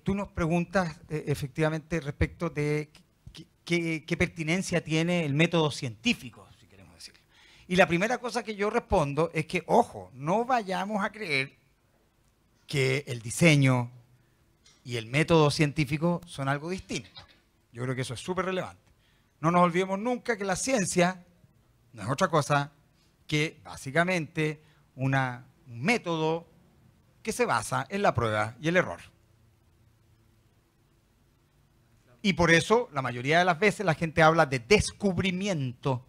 tú nos preguntas efectivamente respecto de qué pertinencia tiene el método científico, si queremos decirlo. Y la primera cosa que yo respondo es que, ojo, no vayamos a creer que el diseño y el método científico son algo distinto. Yo creo que eso es súper relevante. No nos olvidemos nunca que la ciencia no es otra cosa que básicamente un método que se basa en la prueba y el error. Y por eso, la mayoría de las veces, la gente habla de descubrimiento,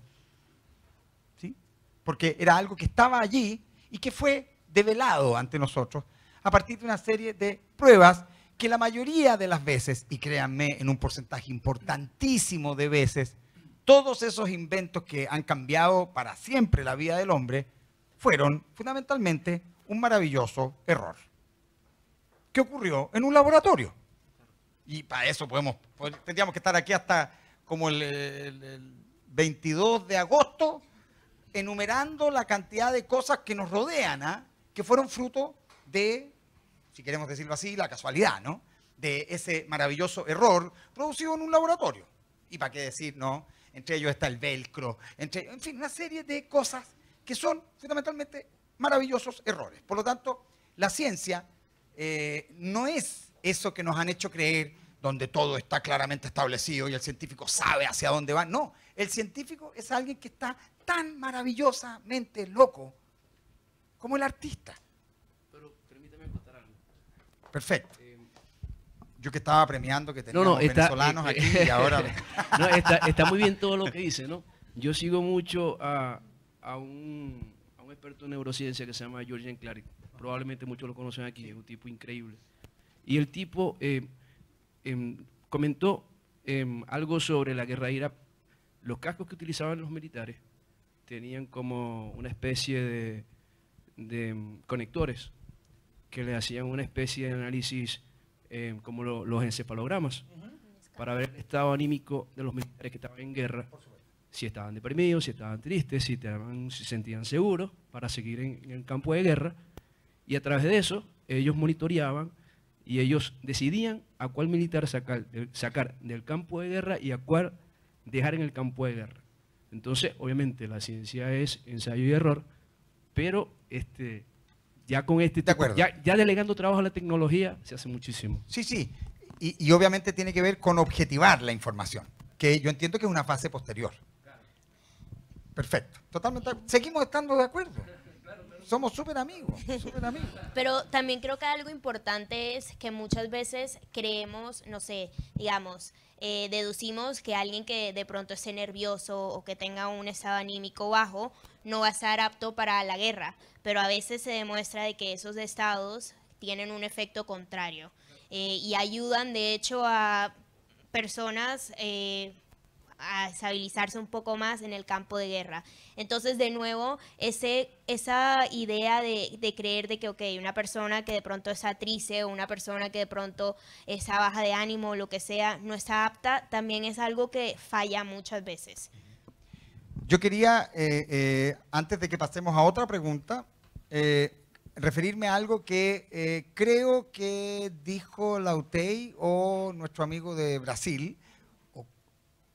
¿sí? Porque era algo que estaba allí y que fue develado ante nosotros a partir de una serie de pruebas que la mayoría de las veces, y créanme, en un porcentaje importantísimo de veces, todos esos inventos que han cambiado para siempre la vida del hombre fueron fundamentalmente un maravilloso error que ocurrió en un laboratorio. Y para eso tendríamos que estar aquí hasta como el 22 de agosto enumerando la cantidad de cosas que nos rodean, ¿ah? Que fueron fruto de, si queremos decirlo así, la casualidad, ¿no? De ese maravilloso error producido en un laboratorio. Y para qué decir, ¿no? Entre ellos está el velcro, en fin, una serie de cosas que son fundamentalmente maravillosos errores. Por lo tanto, la ciencia no es eso que nos han hecho creer, donde todo está claramente establecido y el científico sabe hacia dónde va. No, el científico es alguien que está tan maravillosamente loco como el artista. Pero permítame contar algo. Perfecto. Yo que estaba premiando que teníamos venezolanos aquí y ahora... No, está muy bien todo lo que dice, ¿no? Yo sigo mucho a un experto en neurociencia que se llama Georgian Clark. Probablemente muchos lo conocen aquí, es un tipo increíble. Y el tipo comentó algo sobre la guerra de Irak. Los cascos que utilizaban los militares tenían como una especie de conectores que le hacían una especie de análisis como los encefalogramas, para ver el estado anímico de los militares que estaban en guerra, si estaban deprimidos, si estaban tristes, si se sentían seguros para seguir en el campo de guerra, y a través de eso ellos monitoreaban y ellos decidían a cuál militar sacar del campo de guerra y a cuál dejar en el campo de guerra. Entonces, obviamente, la ciencia es ensayo y error, pero ya con ya delegando trabajo a la tecnología se hace muchísimo. Sí, sí. Y obviamente tiene que ver con objetivar la información, que yo entiendo que es una fase posterior. Perfecto. Totalmente. Seguimos estando de acuerdo. Somos súper amigos, súper amigos. Pero también creo que algo importante es que muchas veces creemos, no sé, digamos, deducimos que alguien que de pronto esté nervioso o que tenga un estado anímico bajo no va a estar apto para la guerra, pero a veces se demuestra de que esos estados tienen un efecto contrario y ayudan de hecho a personas a estabilizarse un poco más en el campo de guerra. Entonces, de nuevo, esa idea de creer de que, ok, una persona que de pronto está triste o una persona que de pronto está baja de ánimo o lo que sea, no está apta, también es algo que falla muchas veces. Yo quería, antes de que pasemos a otra pregunta, referirme a algo que creo que dijo Lautey o nuestro amigo de Brasil,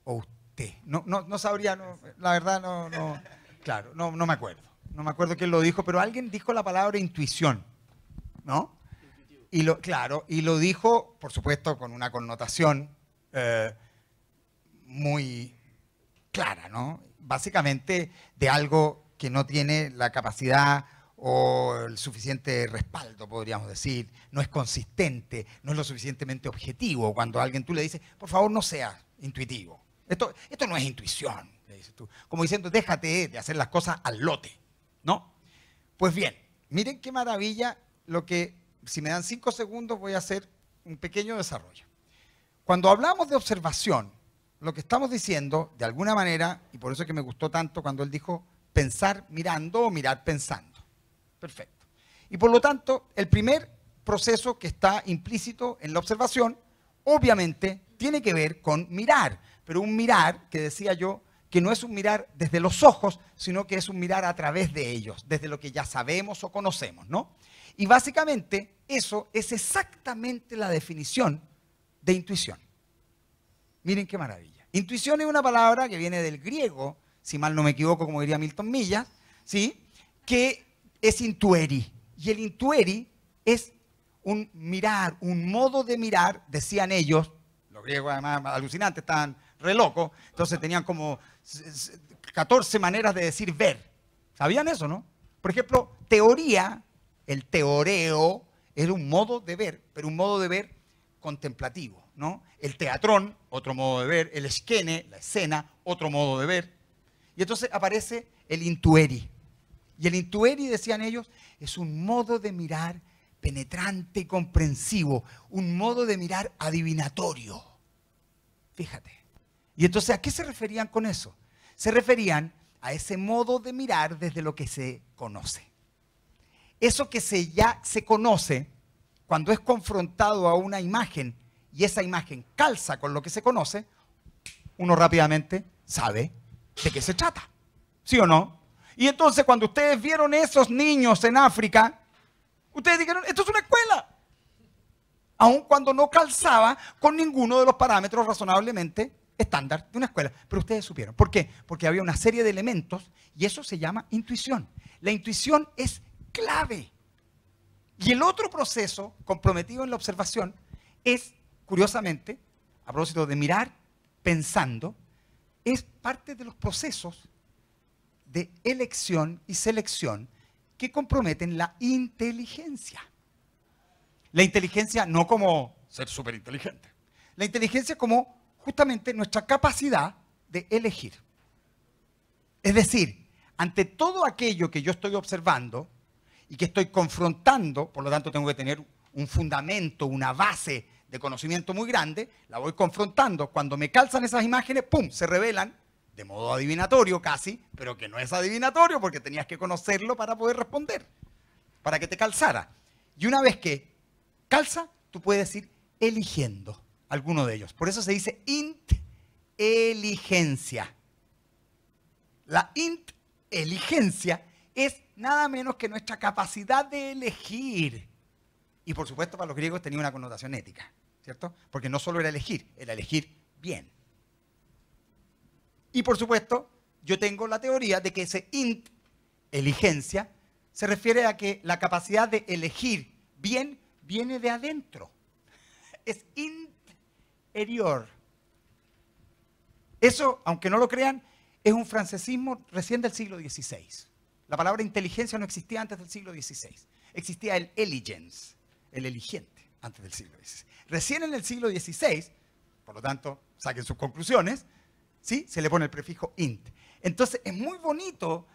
o usted, no sabría, la verdad claro, no me acuerdo. No me acuerdo quién lo dijo, pero alguien dijo la palabra intuición, ¿no? Y lo dijo, por supuesto, con una connotación muy clara, ¿no? Básicamente de algo que no tiene la capacidad o el suficiente respaldo, podríamos decir, no es consistente, no es lo suficientemente objetivo. Cuando a alguien tú le dices, por favor, no seas intuitivo. Esto no es intuición, le dices tú. Como diciendo, déjate de hacer las cosas al lote, ¿no? Pues bien, miren qué maravilla lo que, si me dan 5 segundos, voy a hacer un pequeño desarrollo. Cuando hablamos de observación, lo que estamos diciendo, de alguna manera, y por eso es que me gustó tanto cuando él dijo pensar mirando o mirar pensando. Perfecto. Y por lo tanto, el primer proceso que está implícito en la observación, obviamente, tiene que ver con mirar. Pero un mirar, que decía yo, que no es un mirar desde los ojos, sino que es un mirar a través de ellos, desde lo que ya sabemos o conocemos, ¿no? Y básicamente eso es exactamente la definición de intuición. Miren qué maravilla. Intuición es una palabra que viene del griego, si mal no me equivoco, como diría Milton Millas, ¿sí? Que es intueri. Y el intueri es un mirar, un modo de mirar, decían ellos, los griegos además alucinantes, estaban re locos, entonces tenían como 14 maneras de decir ver. ¿Sabían eso, no? Por ejemplo, teoría, el teoreo, era un modo de ver, pero un modo de ver contemplativo, ¿no? El teatrón, otro modo de ver, el esquene, la escena, otro modo de ver. Y entonces aparece el intueri. Y el intueri, decían ellos, es un modo de mirar penetrante y comprensivo, un modo de mirar adivinatorio. Fíjate. Y entonces, ¿a qué se referían con eso? Se referían a ese modo de mirar desde lo que se conoce. Eso que ya se conoce, cuando es confrontado a una imagen y esa imagen calza con lo que se conoce, uno rápidamente sabe de qué se trata. ¿Sí o no? Y entonces cuando ustedes vieron esos niños en África, ustedes dijeron, esto es una escuela. Aun cuando no calzaba con ninguno de los parámetros razonablemente estándar de una escuela. Pero ustedes supieron. ¿Por qué? Porque había una serie de elementos y eso se llama intuición. La intuición es clave. Y el otro proceso comprometido en la observación es, curiosamente, a propósito de mirar pensando, es parte de los procesos de elección y selección que comprometen la inteligencia. La inteligencia no como ser súper inteligente. La inteligencia como justamente nuestra capacidad de elegir. Es decir, ante todo aquello que yo estoy observando y que estoy confrontando, por lo tanto tengo que tener un fundamento, una base de conocimiento muy grande, la voy confrontando. Cuando me calzan esas imágenes, ¡pum!, se revelan de modo adivinatorio casi, pero que no es adivinatorio porque tenías que conocerlo para poder responder, para que te calzara. Y una vez que calza, tú puedes ir eligiendo alguno de ellos. Por eso se dice inteligencia. La inteligencia es nada menos que nuestra capacidad de elegir. Y por supuesto para los griegos tenía una connotación ética, ¿cierto? Porque no solo era elegir bien. Y por supuesto, yo tengo la teoría de que ese inteligencia se refiere a que la capacidad de elegir bien viene de adentro. Es interior. Eso, aunque no lo crean, es un francesismo recién del siglo XVI. La palabra inteligencia no existía antes del siglo XVI. Existía el eligens, el eligente, antes del siglo XVI. Recién en el siglo XVI, por lo tanto, saquen sus conclusiones, ¿sí?, se le pone el prefijo int. Entonces, es muy bonito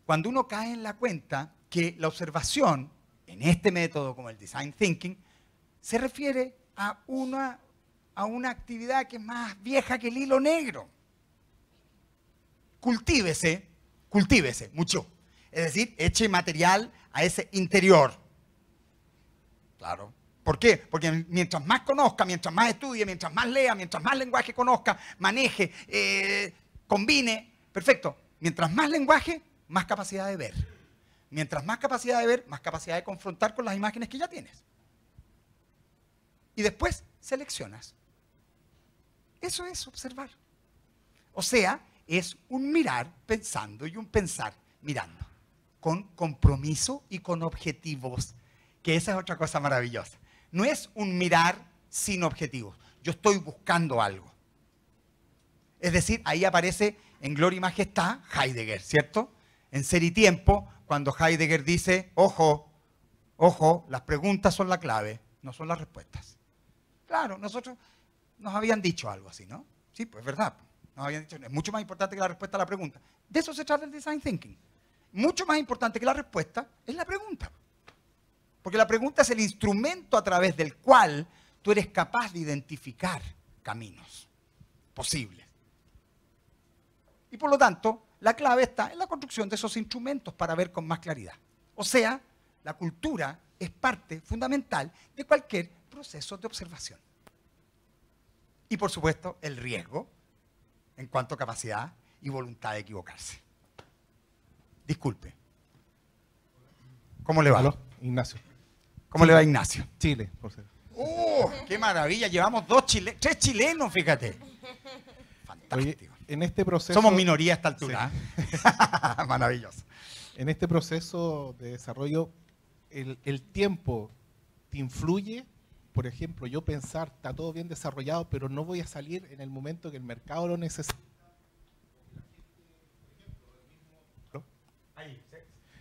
cuando uno cae en la cuenta que la observación, en este método como el design thinking, se refiere a una actividad que es más vieja que el hilo negro. Cultívese mucho. Es decir, eche material a ese interior. Claro. ¿Por qué? Porque mientras más conozca, mientras más estudie, mientras más lea, mientras más lenguaje conozca, maneje, combine, perfecto. Mientras más lenguaje, más capacidad de ver. Mientras más capacidad de ver, más capacidad de confrontar con las imágenes que ya tienes. Y después seleccionas. Eso es observar. O sea, es un mirar pensando y un pensar mirando. Con compromiso y con objetivos. Que esa es otra cosa maravillosa. No es un mirar sin objetivos. Yo estoy buscando algo. Es decir, ahí aparece en Gloria y Majestad Heidegger, ¿cierto? En Ser y Tiempo, cuando Heidegger dice, ojo, ojo, las preguntas son la clave, no son las respuestas. Claro, nosotros nos habían dicho algo así, ¿no? Sí, pues es verdad. Nos habían dicho, es mucho más importante que la respuesta a la pregunta. De eso se trata el design thinking. Mucho más importante que la respuesta es la pregunta. Porque la pregunta es el instrumento a través del cual tú eres capaz de identificar caminos posibles. Y por lo tanto, la clave está en la construcción de esos instrumentos para ver con más claridad. O sea, la cultura es parte fundamental de cualquier proceso de observación. Y por supuesto, el riesgo en cuanto a capacidad y voluntad de equivocarse. Disculpe. ¿Cómo le va? ¿Aló? Ignacio. ¿Cómo le va, Ignacio? Chile, por ser. ¡Oh, qué maravilla! Llevamos tres chilenos, fíjate. Fantástico. Oye, en este proceso... Somos minoría a esta altura. Sí. ¿Eh? Maravilloso. En este proceso de desarrollo, el tiempo te influye. Por ejemplo, yo pensar, está todo bien desarrollado, pero no voy a salir en el momento que el mercado lo necesita.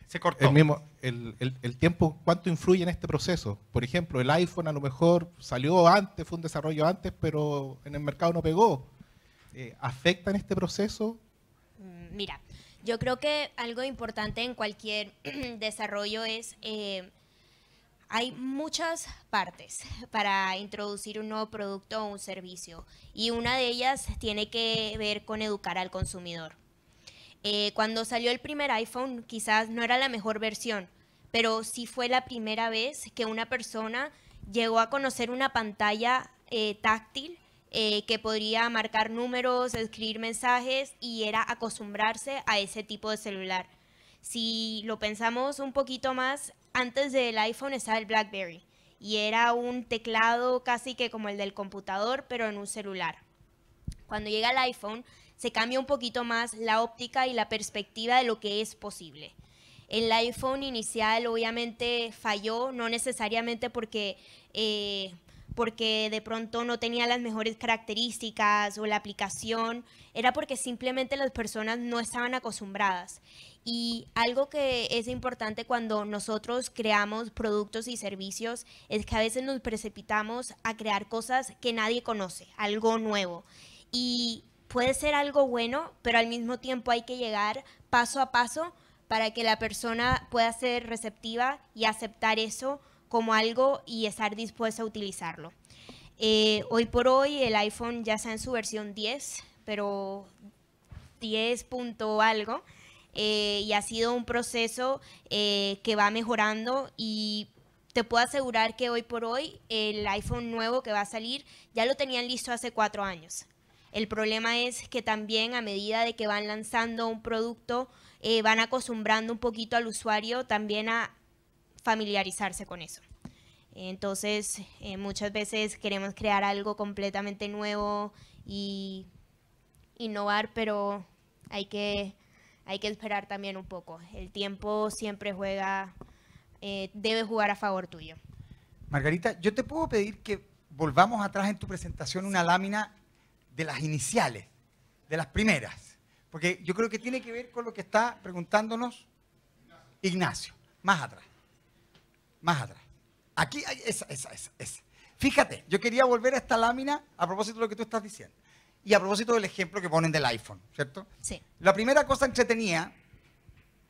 Se cortó. El tiempo, ¿cuánto influye en este proceso? Por ejemplo, el iPhone a lo mejor salió antes, fue un desarrollo antes, pero en el mercado no pegó. ¿Afecta en este proceso? Mira, yo creo que algo importante en cualquier desarrollo es Hay muchas partes para introducir un nuevo producto o un servicio y una de ellas tiene que ver con educar al consumidor. Cuando salió el primer iPhone quizás no era la mejor versión, pero sí fue la primera vez que una persona llegó a conocer una pantalla táctil que podría marcar números, escribir mensajes y era acostumbrarse a ese tipo de celular. Si lo pensamos un poquito más, antes del iPhone estaba el BlackBerry y era un teclado casi que como el del computador, pero en un celular. Cuando llega el iPhone, se cambia un poquito más la óptica y la perspectiva de lo que es posible. El iPhone inicial obviamente falló, no necesariamente porque de pronto no tenía las mejores características o la aplicación, era porque simplemente las personas no estaban acostumbradas. Y algo que es importante cuando nosotros creamos productos y servicios es que a veces nos precipitamos a crear cosas que nadie conoce, algo nuevo. Y puede ser algo bueno, pero al mismo tiempo hay que llegar paso a paso para que la persona pueda ser receptiva y aceptar eso como algo y estar dispuesta a utilizarlo. Hoy por hoy el iPhone ya está en su versión 10, pero 10 punto algo, y ha sido un proceso que va mejorando y te puedo asegurar que hoy por hoy el iPhone nuevo que va a salir ya lo tenían listo hace 4 años. El problema es que también a medida de que van lanzando un producto, van acostumbrando un poquito al usuario también a familiarizarse con eso. Entonces, muchas veces queremos crear algo completamente nuevo y innovar, pero hay que esperar también un poco. El tiempo siempre debe jugar a favor tuyo. Margarita, yo te puedo pedir que volvamos atrás en tu presentación una lámina de las iniciales, de las primeras, porque yo creo que tiene que ver con lo que está preguntándonos Ignacio. Más atrás. Aquí hay esa. Fíjate, yo quería volver a esta lámina a propósito de lo que tú estás diciendo. Y a propósito del ejemplo que ponen del iPhone, ¿cierto? Sí. La primera cosa entretenida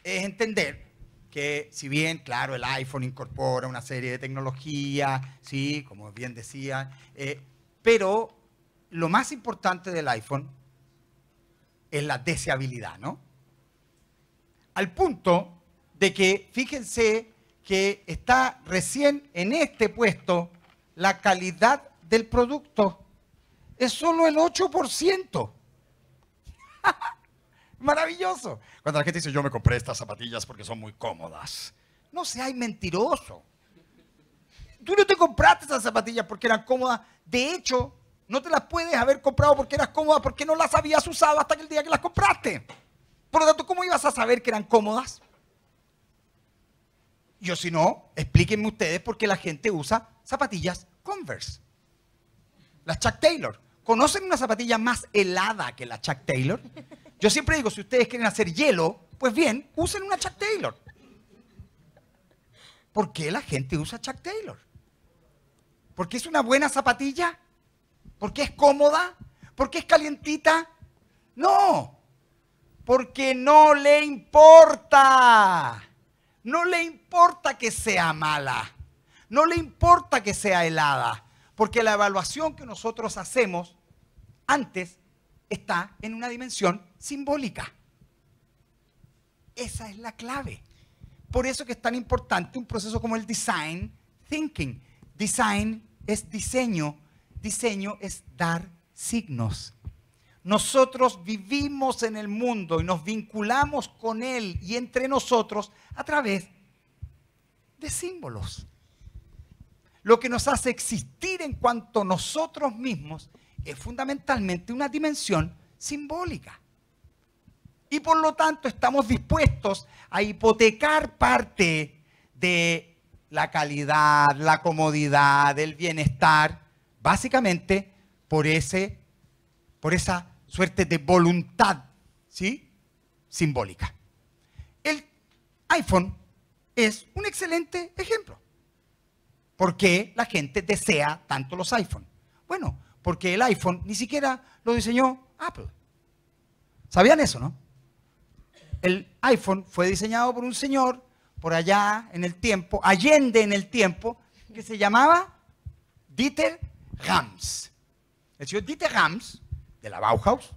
es entender que si bien, claro, el iPhone incorpora una serie de tecnología, sí, como bien decía, pero lo más importante del iPhone es la deseabilidad, ¿no? Al punto de que, fíjense que está recién en este puesto la calidad del producto. Es solo el 8%. Maravilloso. Cuando la gente dice, yo me compré estas zapatillas porque son muy cómodas. No seas mentiroso. Tú no te compraste esas zapatillas porque eran cómodas. De hecho, no te las puedes haber comprado porque eras cómoda porque no las habías usado hasta el día que las compraste. Por lo tanto, ¿cómo ibas a saber que eran cómodas? Yo, si no, explíquenme ustedes por qué la gente usa zapatillas Converse. Las Chuck Taylor. ¿Conocen una zapatilla más helada que la Chuck Taylor? Yo siempre digo, si ustedes quieren hacer hielo, pues bien, usen una Chuck Taylor. ¿Por qué la gente usa Chuck Taylor? ¿Porque es una buena zapatilla? ¿Porque es cómoda? ¿Porque es calientita? No, porque no le importa. No le importa que sea mala. No le importa que sea helada. Porque la evaluación que nosotros hacemos antes está en una dimensión simbólica. Esa es la clave. Por eso que es tan importante un proceso como el design thinking. Design es diseño. Diseño es dar signos. Nosotros vivimos en el mundo y nos vinculamos con él y entre nosotros a través de símbolos. Lo que nos hace existir en cuanto a nosotros mismos es fundamentalmente una dimensión simbólica. Y por lo tanto estamos dispuestos a hipotecar parte de la calidad, la comodidad, el bienestar, básicamente por esa suerte de voluntad, ¿sí?, simbólica. El iPhone es un excelente ejemplo. ¿Por qué la gente desea tanto los iPhone? Bueno, porque el iPhone ni siquiera lo diseñó Apple. ¿Sabían eso, no? El iPhone fue diseñado por un señor por allá en el tiempo, allende en el tiempo, que se llamaba Dieter Rams. El señor Dieter Rams, de la Bauhaus,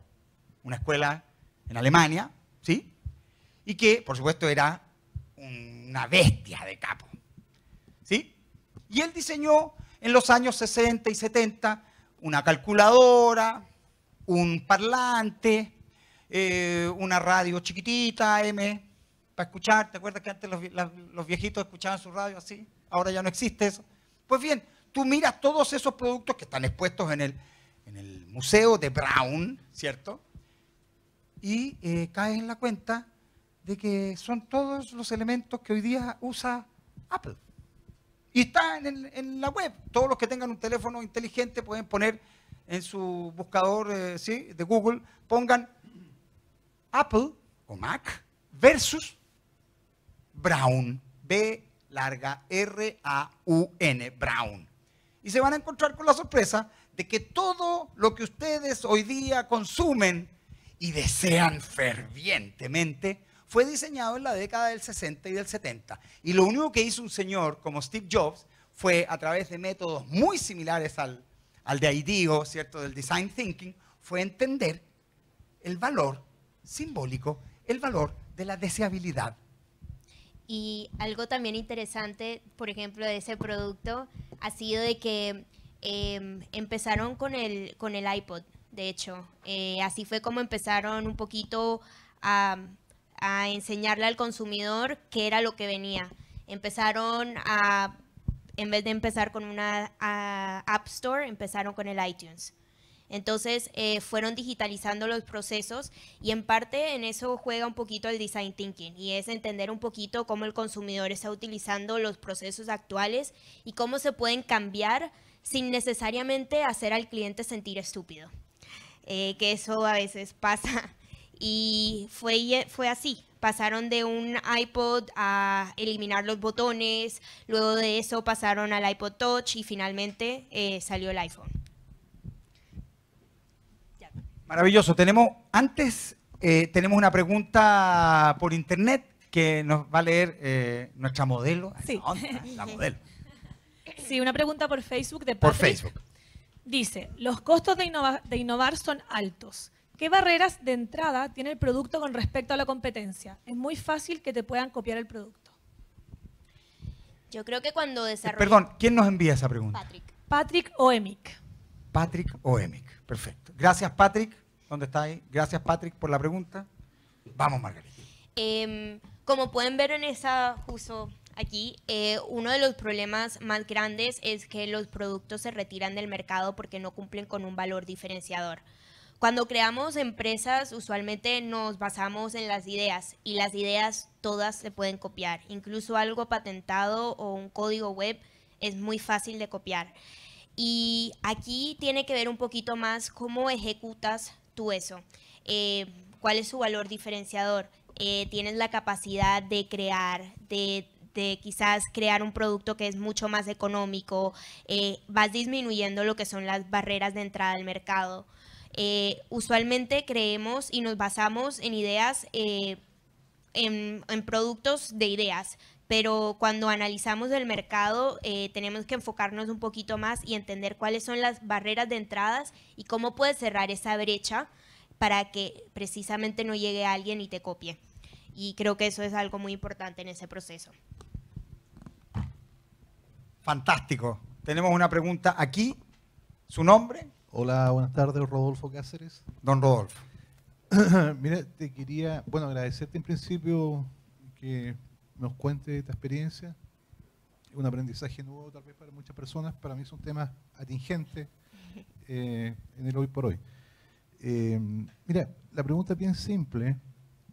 una escuela en Alemania, ¿sí? Y que, por supuesto, era una bestia de capo, ¿sí? Y él diseñó en los años 60 y 70 una calculadora, un parlante, una radio chiquitita, AM, para escuchar. ¿Te acuerdas que antes los viejitos escuchaban su radio así? Ahora ya no existe eso. Pues bien, tú miras todos esos productos que están expuestos en el museo de Braun, ¿cierto? Y caes en la cuenta de que son todos los elementos que hoy día usa Apple. Y está en la web. Todos los que tengan un teléfono inteligente pueden poner en su buscador ¿sí? de Google, pongan Apple o Mac versus Braun, B-R-A-U-N, Braun. Y se van a encontrar con la sorpresa de que todo lo que ustedes hoy día consumen y desean fervientemente fue diseñado en la década del 60 y del 70. Y lo único que hizo un señor como Steve Jobs fue, a través de métodos muy similares al de IDEO, ¿cierto?, del Design Thinking, fue entender el valor simbólico, el valor de la deseabilidad. Y algo también interesante, por ejemplo, de ese producto ha sido de que empezaron con el iPod, de hecho. Así fue como empezaron un poquito a enseñarle al consumidor qué era lo que venía. Empezaron en vez de empezar con una App Store, empezaron con el iTunes. Entonces fueron digitalizando los procesos y en parte en eso juega un poquito el design thinking y es entender un poquito cómo el consumidor está utilizando los procesos actuales y cómo se pueden cambiar sin necesariamente hacer al cliente sentir estúpido, que eso a veces pasa y fue así. Pasaron de un iPod a eliminar los botones, luego de eso pasaron al iPod Touch y finalmente salió el iPhone. Maravilloso. Tenemos una pregunta por internet que nos va a leer nuestra modelo. Sí. La modelo. Sí, una pregunta por Facebook de Por Patrick. Facebook. Dice, los costos de innovar son altos. ¿Qué barreras de entrada tiene el producto con respecto a la competencia? Es muy fácil que te puedan copiar el producto. Yo creo que cuando desarrollan... Perdón, ¿quién nos envía esa pregunta? Patrick Oemic. Patrick Oemic. Perfecto. Gracias, Patrick. ¿Dónde está ahí? Gracias, Patrick, por la pregunta. Vamos, Margarita. Como pueden ver en esa justo aquí, uno de los problemas más grandes es que los productos se retiran del mercado porque no cumplen con un valor diferenciador. Cuando creamos empresas, usualmente nos basamos en las ideas y las ideas todas se pueden copiar. Incluso algo patentado o un código web es muy fácil de copiar. Y aquí tiene que ver un poquito más cómo ejecutas tú eso. ¿Cuál es su valor diferenciador? Tienes la capacidad de crear, de quizás crear un producto que es mucho más económico, vas disminuyendo lo que son las barreras de entrada al mercado. Usualmente creemos y nos basamos en ideas, en productos de ideas, pero cuando analizamos el mercado tenemos que enfocarnos un poquito más y entender cuáles son las barreras de entradas y cómo puedes cerrar esa brecha para que precisamente no llegue alguien y te copie. Y creo que eso es algo muy importante en ese proceso. Fantástico. Tenemos una pregunta aquí. ¿Su nombre? Hola, buenas tardes, Rodolfo Cáceres. Don Rodolfo. Mira, te quería, agradecerte en principio que nos cuente esta experiencia. Es un aprendizaje nuevo tal vez para muchas personas. Para mí es un tema atingente en el hoy por hoy. Mira, la pregunta es bien simple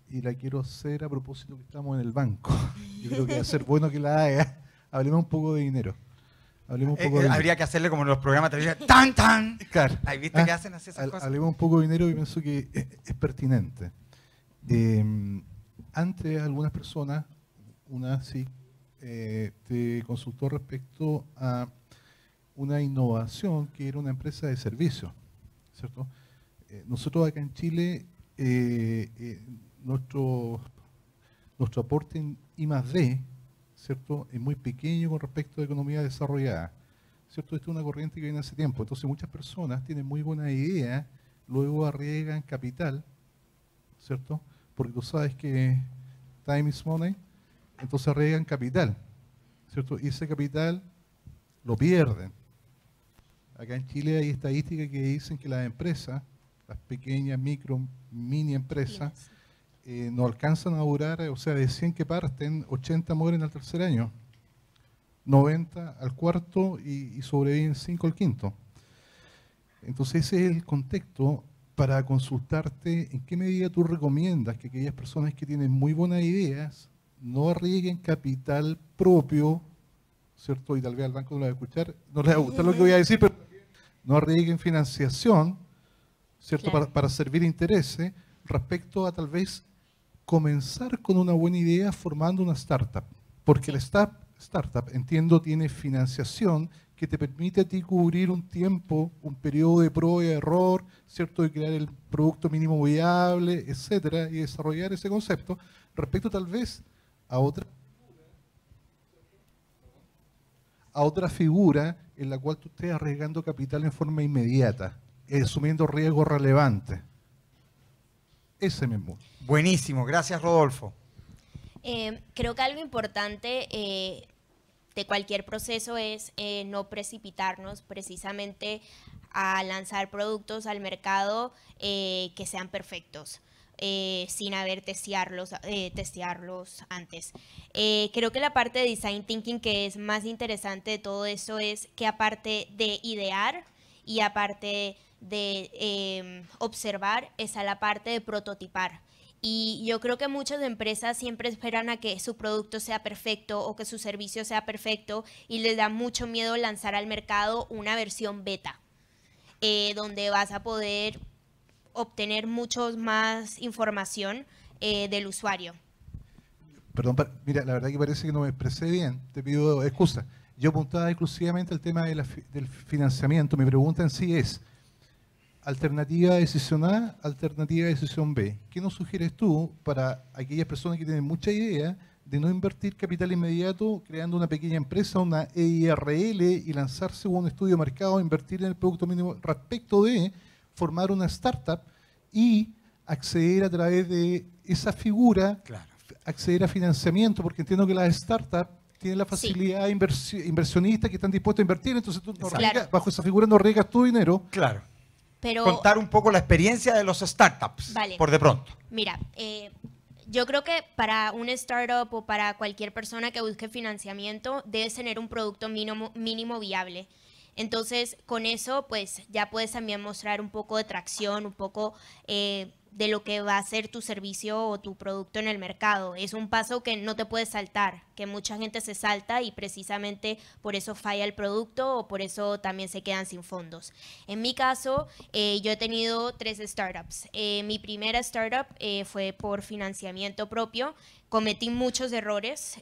y la quiero hacer a propósito que estamos en el banco. Yo creo que va a ser bueno que la haga. Hablemos un poco de dinero. Hablemos un poco de habría que hacerle como en los programas de televisión. ¡Tan, tan! Claro. Ahí viste que hacen así esas cosas. Hablemos un poco de dinero y pienso que es pertinente. Antes algunas personas, una sí, te consultó respecto a una innovación que era una empresa de servicio, ¿cierto? Nosotros acá en Chile, nuestro aporte en I+D ¿cierto? Es muy pequeño con respecto a economía desarrollada, ¿cierto? Esto es una corriente que viene hace tiempo. Entonces muchas personas tienen muy buena idea, luego arriesgan capital, ¿cierto? Porque tú sabes que time is money, entonces arriesgan capital, ¿cierto? Y ese capital lo pierden. Acá en Chile hay estadísticas que dicen que las empresas, las pequeñas, micro, mini empresas, no alcanzan a durar, o sea, de 100 que parten, 80 mueren al tercer año, 90 al cuarto y sobreviven 5 al quinto. Entonces ese es el contexto para consultarte en qué medida tú recomiendas que aquellas personas que tienen muy buenas ideas no arriesguen capital propio, ¿cierto? Y tal vez al banco no le va a escuchar, no le va a gustar lo que voy a decir, pero no arriesguen financiación, ¿cierto? Claro. Para servir intereses respecto a tal vez comenzar con una buena idea formando una startup. Porque la startup, entiendo, tiene financiación que te permite a ti cubrir un tiempo, un periodo de prueba y error, ¿cierto? De crear el producto mínimo viable, etcétera, y desarrollar ese concepto respecto tal vez a otra figura en la cual tú estés arriesgando capital en forma inmediata, asumiendo riesgos relevantes. Ese mismo. Buenísimo, gracias Rodolfo. Creo que algo importante de cualquier proceso es no precipitarnos precisamente a lanzar productos al mercado que sean perfectos. Sin haber testearlos antes. Creo que la parte de design thinking que es más interesante de todo esto es que aparte de idear y aparte de observar, está la parte de prototipar. Y yo creo que muchas empresas siempre esperan a que su producto sea perfecto o que su servicio sea perfecto y les da mucho miedo lanzar al mercado una versión beta, donde vas a poder obtener mucho más información del usuario. Perdón, mira, la verdad que parece que no me expresé bien, te pido excusa. Yo apuntaba exclusivamente al tema de del financiamiento. Mi pregunta en sí es, alternativa de decisión A, alternativa de decisión B. ¿Qué nos sugieres tú para aquellas personas que tienen mucha idea de no invertir capital inmediato creando una pequeña empresa, una EIRL y lanzarse con un estudio de mercado, invertir en el producto mínimo respecto de formar una startup y acceder a través de esa figura, acceder a financiamiento, porque entiendo que las startups tienen la facilidad de inversionistas que están dispuestos a invertir, entonces tú no arriesgas, bajo esa figura no arriesgas tu dinero. Claro. Pero, contar un poco la experiencia de los startups, vale, por de pronto. Mira, yo creo que para un startup o para cualquier persona que busque financiamiento, debes tener un producto mínimo viable. Entonces, con eso, pues ya puedes también mostrar un poco de tracción, un poco de lo que va a ser tu servicio o tu producto en el mercado. Es un paso que no te puedes saltar, que mucha gente se salta y precisamente por eso falla el producto o por eso también se quedan sin fondos. En mi caso, yo he tenido 3 startups. Mi primera startup fue por financiamiento propio. Cometí muchos errores.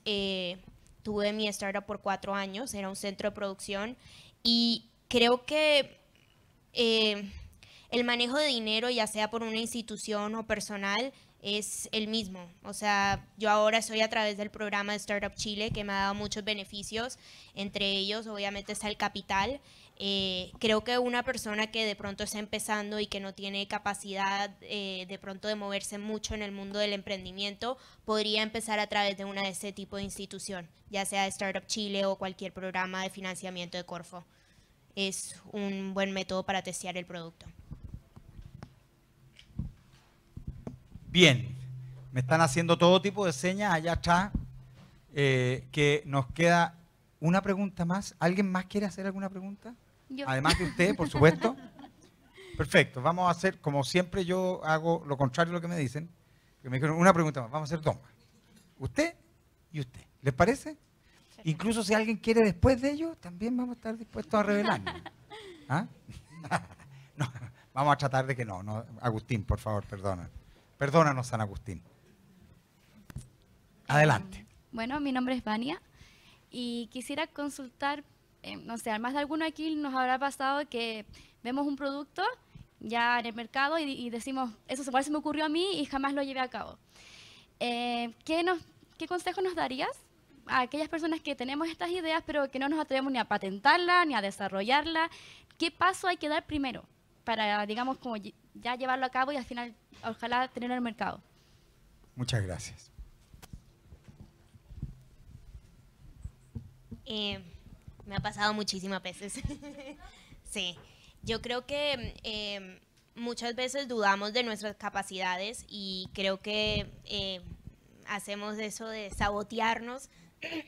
Tuve mi startup por 4 años, era un centro de producción y creo que el manejo de dinero, ya sea por una institución o personal, es el mismo. O sea, yo ahora estoy a través del programa de Startup Chile, que me ha dado muchos beneficios. Entre ellos, obviamente, está el capital. Creo que una persona que de pronto está empezando y que no tiene capacidad de pronto de moverse mucho en el mundo del emprendimiento, podría empezar a través de una de este tipo de institución, ya sea Startup Chile o cualquier programa de financiamiento de Corfo. Es un buen método para testear el producto. Bien, me están haciendo todo tipo de señas allá atrás, que nos queda una pregunta más. ¿Alguien más quiere hacer alguna pregunta? Yo. Además de usted, por supuesto. Perfecto, vamos a hacer, como siempre yo hago lo contrario de lo que me dicen, que me dijeron una pregunta más, vamos a hacer 2 más. Usted y usted, ¿les parece? Incluso si alguien quiere después de ello, también vamos a estar dispuestos a revelarnos. ¿Ah? No, vamos a tratar de que no. Agustín, por favor, perdona. Perdónanos, San Agustín. Adelante. Bueno, mi nombre es Vania y quisiera consultar, no sé, a más de alguno aquí nos habrá pasado que vemos un producto ya en el mercado y decimos, eso igual se me ocurrió a mí y jamás lo llevé a cabo. ¿Qué consejo nos darías a aquellas personas que tenemos estas ideas, pero que no nos atrevemos ni a patentarla, ni a desarrollarla. ¿Qué paso hay que dar primero para, digamos, como ya llevarlo a cabo y al final, ojalá, tenerlo en el mercado? Muchas gracias. Me ha pasado muchísimas veces. Sí, yo creo que muchas veces dudamos de nuestras capacidades y creo que hacemos eso de sabotearnos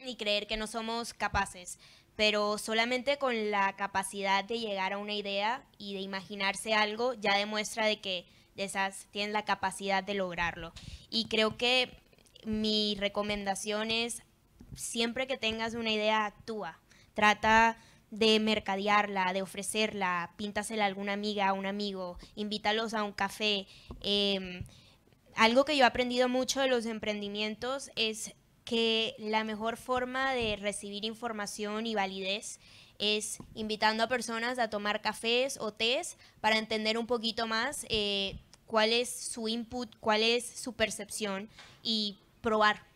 y creer que no somos capaces, pero solamente con la capacidad de llegar a una idea y de imaginarse algo ya demuestra de que tienes la capacidad de lograrlo. Y creo que mi recomendación es, siempre que tengas una idea, actúa. Trata de mercadearla, de ofrecerla, píntasela a alguna amiga, a un amigo, invítalos a un café. Algo que yo he aprendido mucho de los emprendimientos es que la mejor forma de recibir información y validez es invitando a personas a tomar cafés o tés para entender un poquito más cuál es su input, cuál es su percepción y probar.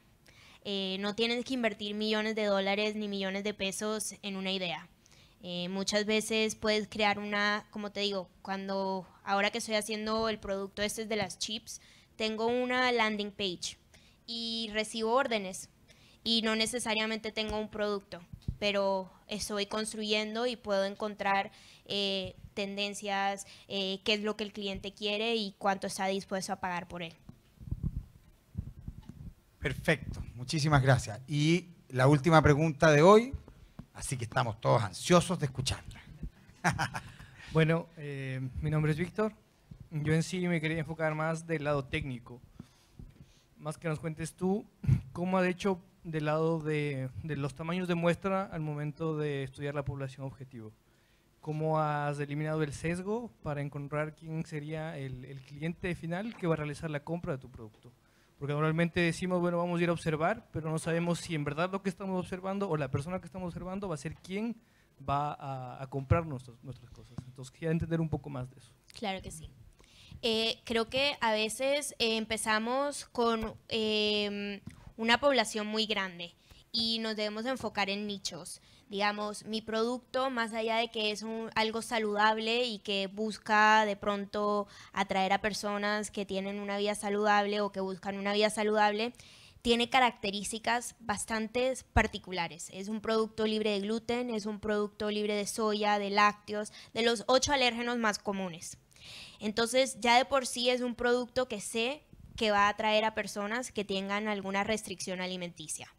No tienes que invertir millones de dólares ni millones de pesos en una idea. Muchas veces puedes crear como te digo, ahora que estoy haciendo el producto de las chips, tengo una landing page y recibo órdenes y no necesariamente tengo un producto, pero estoy construyendo y puedo encontrar tendencias, qué es lo que el cliente quiere y cuánto está dispuesto a pagar por él. Perfecto, muchísimas gracias. Y la última pregunta de hoy, así que estamos todos ansiosos de escucharla. Bueno, mi nombre es Víctor. Yo en sí me quería enfocar más del lado técnico. Más que nos cuentes tú, ¿cómo has hecho del lado de los tamaños de muestra al momento de estudiar la población objetivo? ¿Cómo has eliminado el sesgo para encontrar quién sería el cliente final que va a realizar la compra de tu producto? Porque normalmente decimos, bueno, vamos a ir a observar, pero no sabemos si en verdad lo que estamos observando o la persona que estamos observando va a ser quien va a comprar nuestras cosas. Entonces, quería entender un poco más de eso. Claro que sí. Creo que a veces empezamos con una población muy grande y nos debemos enfocar en nichos. Digamos, mi producto, más allá de que es algo saludable y que busca de pronto atraer a personas que tienen una vida saludable o que buscan una vida saludable, tiene características bastante particulares. Es un producto libre de gluten, es un producto libre de soya, de lácteos, de los 8 alérgenos más comunes. Entonces, ya de por sí es un producto que sé que va a atraer a personas que tengan alguna restricción alimenticia.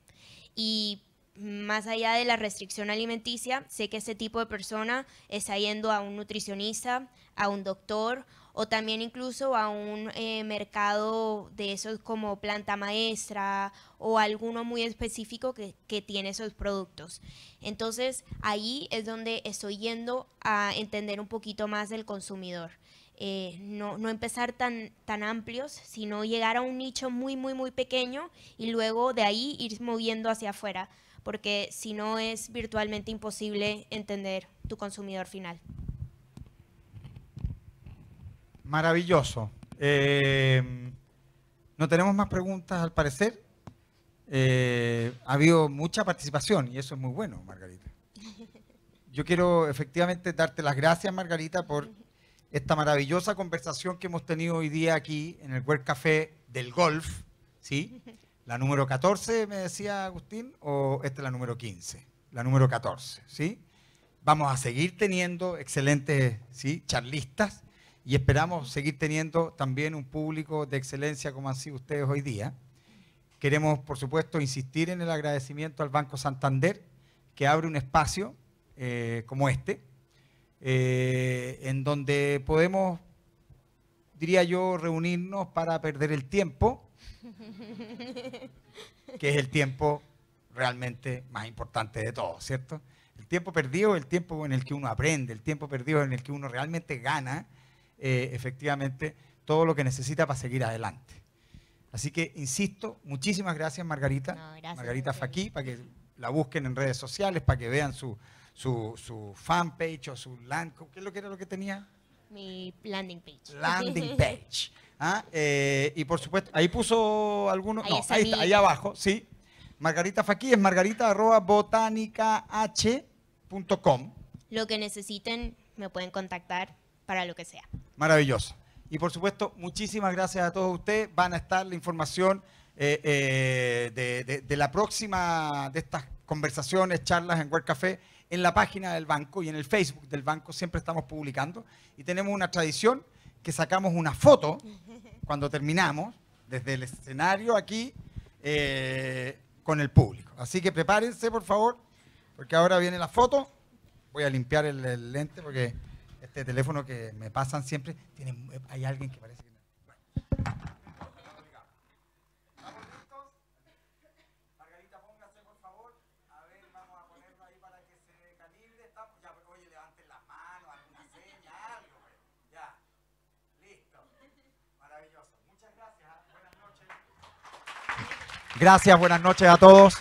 Y más allá de la restricción alimenticia, sé que ese tipo de persona está yendo a un nutricionista, a un doctor o también incluso a un mercado de esos como Planta Maestra o alguno muy específico que tiene esos productos. Entonces, ahí es donde estoy yendo a entender un poquito más del consumidor. No empezar tan amplios, sino llegar a un nicho muy, muy, muy pequeño y luego de ahí ir moviendo hacia afuera, porque si no es virtualmente imposible entender tu consumidor final. Maravilloso. No tenemos más preguntas al parecer. Ha habido mucha participación y eso es muy bueno, Margarita. Yo quiero efectivamente darte las gracias, Margarita, por esta maravillosa conversación que hemos tenido hoy día aquí en el World Café del Golf, ¿sí? La número 14, me decía Agustín, o esta es la número 15, la número 14, ¿sí? Vamos a seguir teniendo excelentes, ¿sí?, charlistas y esperamos seguir teniendo también un público de excelencia como han sido ustedes hoy día. Queremos, por supuesto, insistir en el agradecimiento al Banco Santander, que abre un espacio como este, en donde podemos, diría yo, reunirnos para perder el tiempo, que es el tiempo realmente más importante de todo, ¿cierto? El tiempo perdido es el tiempo en el que uno aprende, el tiempo perdido en el que uno realmente gana, efectivamente, todo lo que necesita para seguir adelante. Así que, insisto, muchísimas gracias, Margarita. No, gracias, Margarita Faquí, para que la busquen en redes sociales, para que vean su fanpage o su ¿qué es lo que era lo que tenía? Mi landing page. Landing page. Y por supuesto, ahí puso algunos, Ahí no, está ahí está, ahí abajo, sí. Margarita Faquí es margarita@botanicah.com. Lo que necesiten me pueden contactar para lo que sea. Maravilloso. Y por supuesto, muchísimas gracias a todos ustedes. Van a estar la información de la próxima de estas conversaciones, charlas en Word Café en la página del banco y en el Facebook del banco. Siempre estamos publicando. Y tenemos una tradición que sacamos una foto cuando terminamos, desde el escenario aquí, con el público. Así que prepárense, por favor, porque ahora viene la foto. Voy a limpiar el lente porque este teléfono que me pasan siempre, hay alguien que parece que... Bueno. ¿Estamos listos? Margarita, póngase, por favor. A ver, vamos a ponerlo ahí para que se calibre. Ya, oye, levanten las manos, alguna seña, algo. Ya, listo. Maravilloso. Muchas gracias. Buenas noches. Gracias, buenas noches a todos.